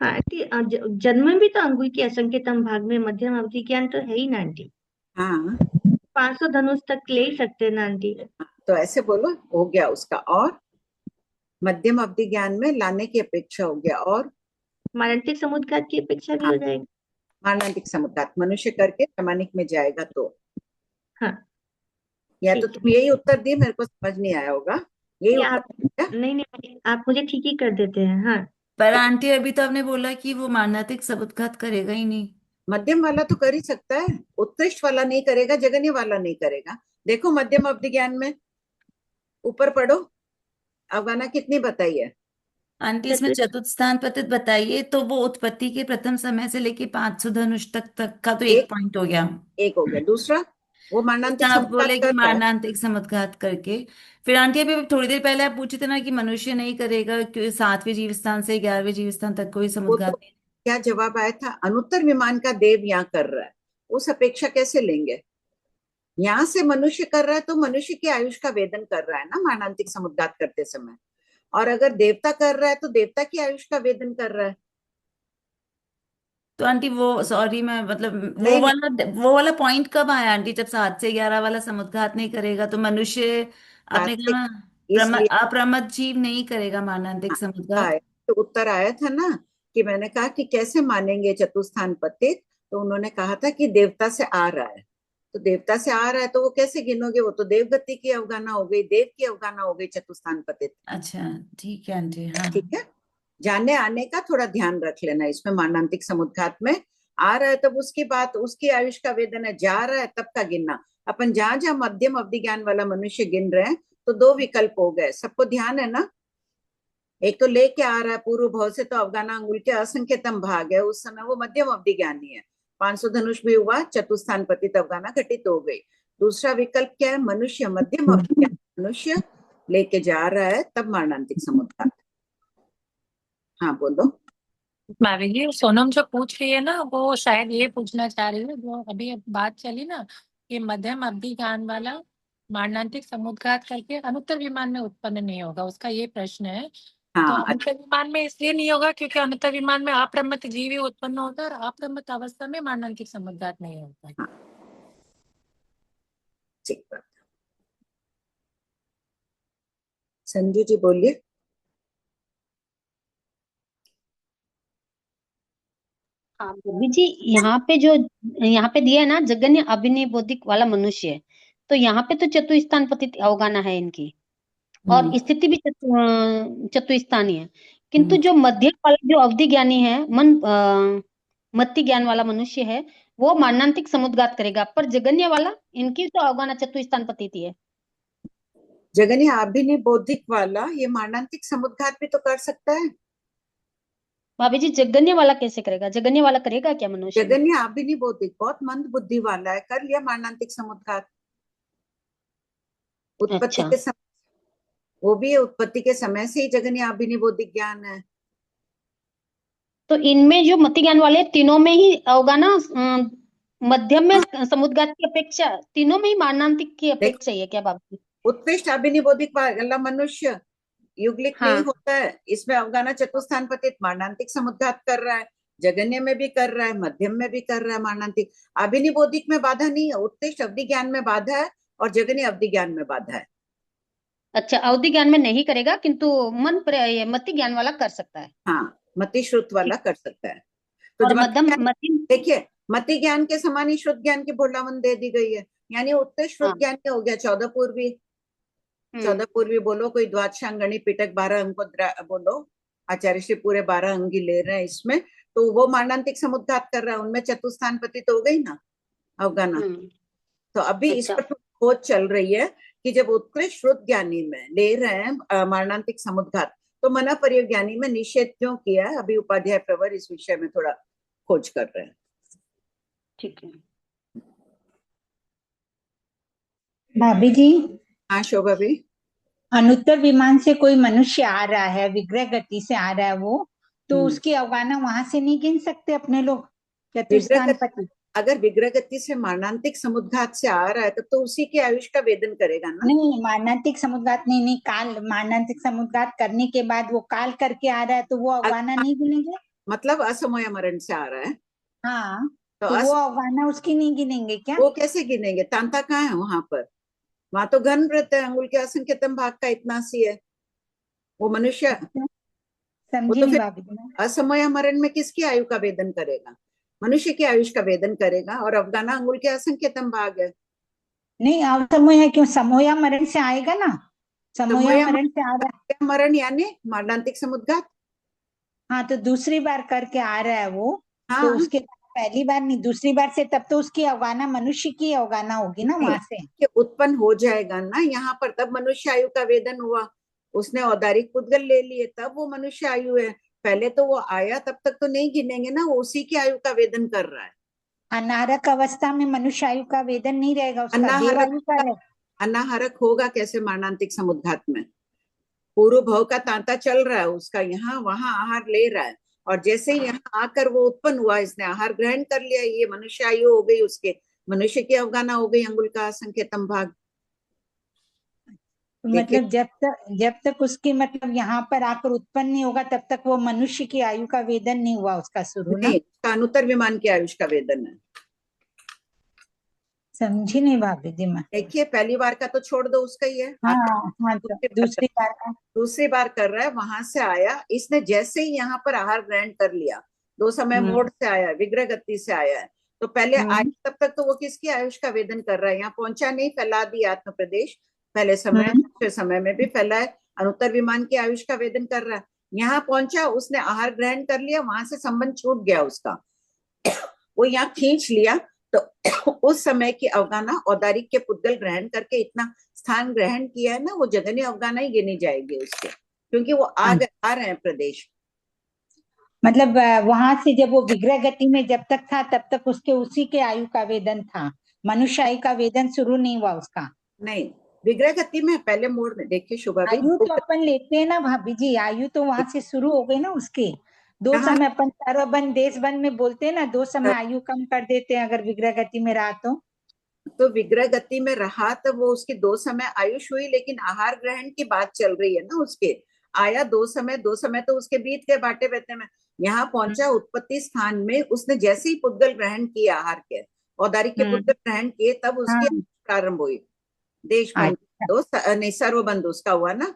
हाँ आंटी, जन्म में भी तो अंगुल के असंख्यतम भाग में मध्यम अवधि ज्ञान तो है ही ना आंटी। हाँ 500 धनुष तक ले ही सकते हैं ना आंटी। तो ऐसे बोलो, हो गया उसका। और मध्यम अवधि ज्ञान में लाने की अपेक्षा हो गया, और मानसिक समुद्घात की अपेक्षा भी हो जाएगी। मानसिक समुद्घात मनुष्य करके प्रामाणिक में जाएगा तो। हाँ, या तो तुम यही उत्तर दिए, मेरे को समझ नहीं आया होगा। यही नहीं, उत्तर नहीं आप मुझे ठीक ही कर देते हैं। हाँ, पर आंटी अभी तो आपने बोला कि वो मानसिक समुद्घात करेगा ही नहीं। मध्यम वाला तो कर ही सकता है, उत्कृष्ट वाला नहीं करेगा, जगन्य वाला नहीं करेगा। देखो मध्यम अवधि ज्ञान में ऊपर पढ़ो, अवगाहना कितनी बताई है आंटी? इसमें चतुर्थ स्थान पतित बताइए, तो वो उत्पत्ति के प्रथम समय से लेके 500 धनुष तक का तो एक पॉइंट हो गया। एक हो गया। दूसरा वो मानसिक आप समुद्घात बोले कि कर रहा है। मारणांतिक समुद्घात करके। फिर आंटी अभी थोड़ी देर पहले आप पूछे थे ना कि मनुष्य नहीं करेगा, क्योंकि 7वें जीव स्थान से 11वें जीव स्थान तक कोई वो समुद्घात तो क्या जवाब आया था? अनुत्तर विमान का देव यहाँ कर रहा है, उस अपेक्षा कैसे लेंगे? यहाँ से मनुष्य कर रहा है तो मनुष्य की आयुष का वेदन कर रहा है ना मानसिक समुद्घात करते समय। और अगर देवता कर रहा है तो देवता की आयुष का वेदन कर रहा है। तो आंटी वो, सॉरी मैं मतलब नहीं, वो वाला पॉइंट कब आया आंटी? जब 7 से 11 वाला समुद्घात नहीं करेगा तो मनुष्य, आपने कहा ना, इसलिए अप्रमद जीव नहीं करेगा मारणांतिक समुद्घात। आया तो उत्तर आया था ना कि मैंने कहा कि कैसे मानेंगे चतुस्थान पतित, तो उन्होंने कहा था कि देवता से आ रहा है। तो देवता से आ रहा है तो वो कैसे गिनोगे? वो तो देवगति की अवगाहना हो गई, देव की अवगाहना हो गई चतुस्थान पतित। अच्छा ठीक है आंटी। हाँ ठीक है, जाने आने का थोड़ा ध्यान रख लेना। इसमें मानसिक समुद्घात में आ रहा है तब उसकी बात, उसकी आयुष का वेदन है, जा रहा है तब का गिनना। अपन जहां जहां मध्यम अवधि ज्ञान वाला मनुष्य गिन रहे हैं तो 2 विकल्प हो गए, सबको ध्यान है ना। एक तो लेके आ रहा है पूर्व भाव से, तो अवगाहना अंगुल के असंख्यतम भाग है, उस समय वो मध्यम अवधि ज्ञानी है। 500 धनुष भी हुआ, चतुस्थान पतित अवगाहना घटित हो गई। दूसरा विकल्प क्या है? मनुष्य मध्यम अवधि ज्ञानी मनुष्य लेके जा रहा है तब मारणांतिक समुद्घात। हाँ बोलो। भाभी जी, सोनम जो पूछ रही है ना, वो शायद ये पूछना चाह रही है, जो अभी बात चली ना कि मध्यम अवधि ज्ञान वाला मारणांतिक समुद्घात करके अनुत्तर विमान में उत्पन्न नहीं होगा, उसका ये प्रश्न है। तो हाँ अनुत्तर विमान में इसलिए नहीं होगा क्योंकि अनुत्तर विमान में अप्रमत्त जीव ही उत्पन्न होता है और अप्रमत्त अवस्था में मारणांतिक समुद्घात नहीं होता है। ठीक बात। संजू जी बोलिए। हाँ भाभी जी, यहाँ पे दिया है ना जगन्य अभिनय बौद्धिक वाला मनुष्य, तो यहाँ पे तो चतुस्थान पतित अवगाहना है इनकी, और स्थिति भी चतुस्थानी है। किंतु जो मध्यम वाला जो अवधि ज्ञानी है, मत्ती ज्ञान वाला मनुष्य है, वो मारणांतिक समुद्घात करेगा, पर जगन्य वाला इनकी तो अवगाहना चतुस्थान पतित है। जगन्य अभिनय बौद्धिक वाला ये मारणांतिक समुद्घात भी तो कर सकता है। भाभी जी, जगन्य वाला कैसे करेगा? जगन्य वाला करेगा क्या मनुष्य? जगन्य अभिनय बौद्धिक बहुत मंद बुद्धि वाला है, कर लिया मारणांतिक समुद्घात। उत्पत्ति के समय, वो भी उत्पत्ति के समय से ही जगन्य अभिनय बौद्धिक ज्ञान है। तो इनमें जो मति ज्ञान वाले तीनों में ही अवगाहना मध्यम में समुद्घात की अपेक्षा, तीनों में ही मारणांतिक की अपेक्षा है क्या भाभी? उत्कृष्ट अभिनय बौद्धिक वाला मनुष्य युगलिक नहीं होता है, इसमें अवगाहना चतुस्थान पतित मारणांतिक समुद्घात कर रहा है। जगन्य में भी कर रहा है, मध्यम में भी कर रहा है मारणांतिक। अभिनिबोधिक में बाधा नहीं है, उत्कृष्ट अवधि ज्ञान में बाधा है और जगन्य अवधि ज्ञान में बाधा है। अच्छा, अवधि ज्ञान में नहीं करेगा, किंतु ये मति ज्ञान वाला कर सकता है। हाँ, मति श्रुत वाला कर सकता है। तो और जो मध्यम देखिए, मति ज्ञान के समान ही श्रुत ज्ञान की बोलावन दे दी गई है, यानी उत्कृष्ट श्रुत ज्ञान क्या हो गया, 14 पूर्वी। 14 पूर्वी बोलो, कोई द्वादशांगणी पिटक 12 अंक बोलो, आचार्य श्री पूरे 12 अंग ही ले रहे हैं इसमें, तो वो मारणांतिक समुद्घात कर रहा है, उनमें चतुस्थान पति तो हो गई ना अवगाना। तो अभी इस पर खोज चल रही है कि जब उत्कृष्ट श्रुत ज्ञानी में ले रहे हैं मारणांतिक समुद्घात, तो मना परिज्ञानी में निषेध क्यों किया है। अभी उपाध्याय प्रवर इस विषय में थोड़ा खोज कर रहे हैं। ठीक है भाभी जी। हाँ शोभा भी। अनुत्तर विमान से कोई मनुष्य आ रहा है, विग्रह गति से आ रहा है वो, तो उसकी अवगाना वहां से नहीं गिन सकते अपने लोग चतुस्थान पति? अगर विग्रह गति से मारणांतिक समुद्घात से आ रहा है तब तो उसी के आयुष का वेदन करेगा ना। नहीं, मारणांतिक समुद्घात नहीं, काल, मारणांतिक समुद्घात करने के बाद वो काल करके आ रहा है तो वो अवगाना नहीं गिनेंगे। मतलब असमय मरण से आ रहा है। हाँ, तो वो अवगाना उसकी नहीं गिनेंगे क्या? वो कैसे गिनेंगे, तांता कहाँ है वहां पर, वहां तो घन वृत्त है, अंगुल के असंख्यतम भाग का इतना सी है वो मनुष्य। वो तो फिर असमय मरण में किसकी आयु का वेदन करेगा, मनुष्य की आयुष का वेदन करेगा, और अवगाना अंगुल के असंख्यतम भाग है। नहीं, असमय है क्यों, समोया मरण से आएगा ना, समोया मरण से आ रहा है। मरण यानी मारणांतिक समुद्घात। हाँ, तो दूसरी बार करके आ रहा है वो। हाँ। तो उसके पहली बार नहीं, दूसरी बार से तब तो उसकी अवगाना मनुष्य की अवगाना होगी ना वहां से। उत्पन्न हो जाएगा ना यहाँ पर, तब मनुष्य आयु का वेदन हुआ, उसने औदारिक पुद्गल ले लिए, तब वो मनुष्य आयु है। पहले तो वो आया तब तक तो नहीं गिनेंगे ना, वो उसी की आयु का वेदन कर रहा है। अनारक अवस्था में मनुष्य आयु का वेदन नहीं रहेगा, उसका देवायु का रहेगा। अनाहारक होगा कैसे मारणांतिक समुद्घात में, पूर्व भव का तांता चल रहा है उसका, यहाँ वहां आहार ले रहा है, और जैसे ही यहाँ आकर वो उत्पन्न हुआ, इसने आहार ग्रहण कर लिया, ये मनुष्य आयु हो गई उसके, मनुष्य की अवगाना हो गई अंगुल का असंख्यतम भाग। मतलब जब तक उसकी मतलब यहाँ पर आकर उत्पन्न नहीं होगा तब तक वो मनुष्य की आयु का वेदन नहीं हुआ उसका शुरू ना। उसका अनुत्तर विमान की आयुष का वेदन है। समझी नहीं भाभी जी मैं। देखिए, पहली बार का तो छोड़ दो, उसका ही है। हाँ, दूसरी बार कर रहा है, वहां से आया, इसने जैसे ही यहाँ पर आहार ग्रहण कर लिया, 2 समय मोड़ से आया, विग्रह गति से आया है, तो पहले आयु तब तक तो वो किसकी आयुष का वेदन कर रहा है, यहाँ पहुंचा नहीं, फैला दिया आत्म प्रदेश, पहले समय दूसरे समय में भी फैला है, अनुत्तर विमान की आयुष का वेदन कर रहा है। यहाँ पहुंचा, उसने आहार ग्रहण कर लिया, वहां से संबंध छूट गया उसका, वो यहाँ खींच लिया, तो उस समय की अवगाना औदारिक के पुद्गल ग्रहण करके इतना स्थान ग्रहण किया है ना, वो जगन्य अवगाना ही गिनी जाएगी उसके, क्योंकि वो आ रहे हैं प्रदेश। मतलब वहां से जब वो विग्रह गति में जब तक था तब तक उसके उसी के आयु का वेदन था, मनुष्य आयु का वेदन शुरू नहीं हुआ उसका। नहीं, विग्रह गति में पहले मोड़ में देखिए शुभा, आयु तो अपन लेते हैं ना भाभी जी, आयु तो वहां से शुरू हो गई ना उसके। 2 समय अपन सर्वबंध देश बंध में बोलते हैं ना, 2 समय आयु कम कर देते हैं अगर विग्रह गति में रहा तो विग्रह गति में रहा तो वो उसकी 2 समय आयुष हुई, लेकिन आहार ग्रहण की बात चल रही है ना उसके, आया 2 समय तो उसके बीत गए बाटे बैठने में, यहाँ पहुंचा उत्पत्ति स्थान में, उसने जैसे ही पुद्गल ग्रहण किया आहार के, औदारिक के पुद्गल ग्रहण किए, तब उसकी प्रारंभ हुई। देश बंद नहीं, सर्वबंध उसका हुआ ना।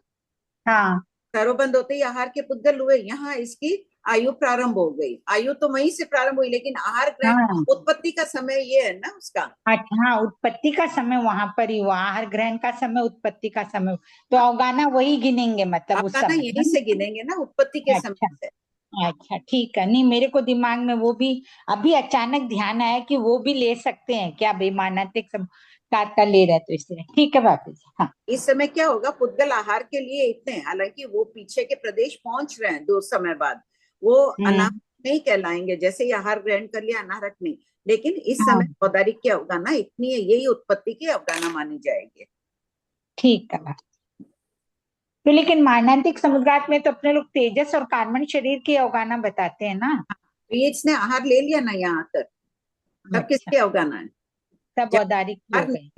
हाँ, सर्वबंध होते ही आहार के पुद्गल हुए, यहाँ इसकी आयु प्रारंभ हो गई, आयु तो वहीं से प्रारंभ हुई, लेकिन आहार ग्रहण उत्पत्ति का समय ये है ना उसका। अच्छा, उत्पत्ति का समय वहां पर ही हुआ, आहार ग्रहण का समय उत्पत्ति का समय, तो अवगाना वही गिनेंगे, मतलब उस समय यहीं से गिनेंगे ना, उत्पत्ति के समय से। अच्छा ठीक है, नहीं मेरे को दिमाग में वो भी अभी अचानक ध्यान आया कि वो भी ले सकते हैं क्या भाई, मानसिक का ले रहे, तो इसलिए ठीक है बापू जी। हाँ, इस समय क्या होगा, पुद्गल आहार के लिए इतने, हालांकि वो पीछे के प्रदेश पहुंच रहे हैं 2 समय बाद, वो अनाहरक नहीं कहलाएंगे, जैसे ही आहार ग्रहण कर लिया अनाहरक नहीं, लेकिन इस समय औदारिक की अवगाना इतनी है, यही उत्पत्ति की अवगाना मानी जाएगी। ठीक है। तो लेकिन मारणांतिक समुद्घात में तो अपने लोग तेजस और कार्बन शरीर की अवगाना बताते हैं ना। इसने आहार ले लिया ना यहाँ आकर, तब किसकी अवगाना है, तब औदारिक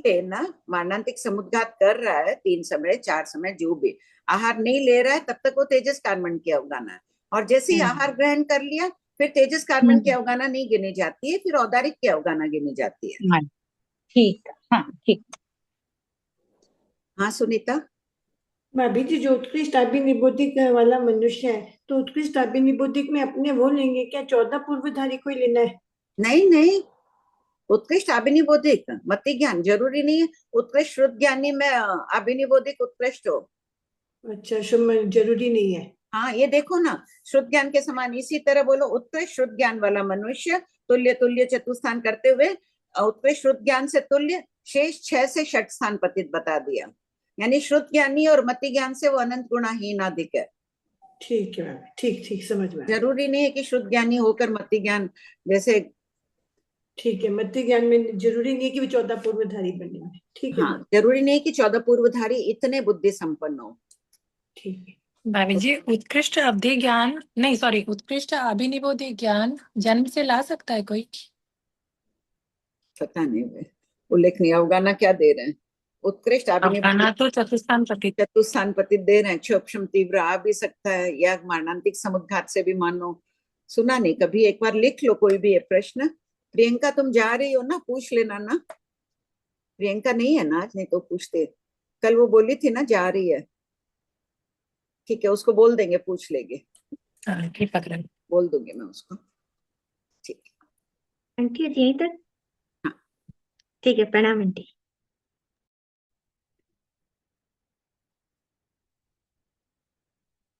लेना, मारणांतिक समुद्घात कर रहा है 3 समय 4 समय जो भी, आहार नहीं ले रहा है तब तक वो तेजस कार्बन की अवगाना है, और जैसे ही आहार ग्रहण कर लिया फिर तेजस कार्बन की अवगाना नहीं गिनी जाती है, फिर औदारिक की अवगाना गिनी जाती है। हाँ, ठीक। हाँ ठीक। हाँ सुनीता। भाभी जी, जो उत्कृष्ट अभिनिबोधिक वाला मनुष्य है, तो उत्कृष्ट अभिनिबोधिक में अपने वो लेंगे क्या, 14 पूर्वधारी को ही लेना है? नहीं नहीं, उत्कृष्ट अभिनिबोधिक मति ज्ञान जरूरी नहीं है उत्कृष्ट श्रुत ज्ञानी में अभिनिबोधिक उत्कृष्ट हो। अच्छा, जरूरी नहीं है। हाँ, ये देखो ना, श्रुत ज्ञान के समान। इसी तरह बोलो, उत्कृष्ट श्रुत ज्ञान वाला मनुष्य तुल्य तुल्य चतुस्थान करते हुए उत्कृष्ट श्रुत ज्ञान से तुल्य शेष 6 से षट स्थान पतित बता दिया। यानी श्रुत ज्ञानी और मति ज्ञान से वो अनंत गुणाहीन अधिक है। ठीक है मैम, ठीक ठीक, समझ में आया। जरूरी नहीं है कि श्रुत ज्ञानी होकर मति ज्ञान जैसे। ठीक है, मति ज्ञान में जरूरी नहीं है कि वो 14 पूर्वधारी बने हैं। ठीक है। हाँ, जरूरी नहीं कि 14 पूर्वधारी इतने बुद्धि संपन्न हो। ठीक है भाभी जी, उत्कृष्ट अवधि ज्ञान नहीं, सॉरी, उत्कृष्ट अभिनिबोधि ज्ञान जन्म से ला सकता है कोई? पता नहीं वे उल्लेखनीय अवगाना क्या दे रहे हैं। उत्कृष्ट अवगाना तो चतुस्थान पतित दे रहे हैं। क्षोभम तीव्र आ भी सकता है, या मारणांतिक समुद्घात से भी मानो। सुना नहीं कभी, एक बार लिख लो कोई भी ये प्रश्न। प्रियंका तुम जा रही हो ना, पूछ लेना ना। प्रियंका नहीं है ना आज, नहीं तो पूछते। कल वो बोली थी ना जा रही है। ठीक है, उसको बोल देंगे, पूछ लेंगे। ठीक पकड़, बोल दूंगी मैं उसको। ठीक आंटी यहीं तक? हाँ। ठीक है, प्रणाम आंटी।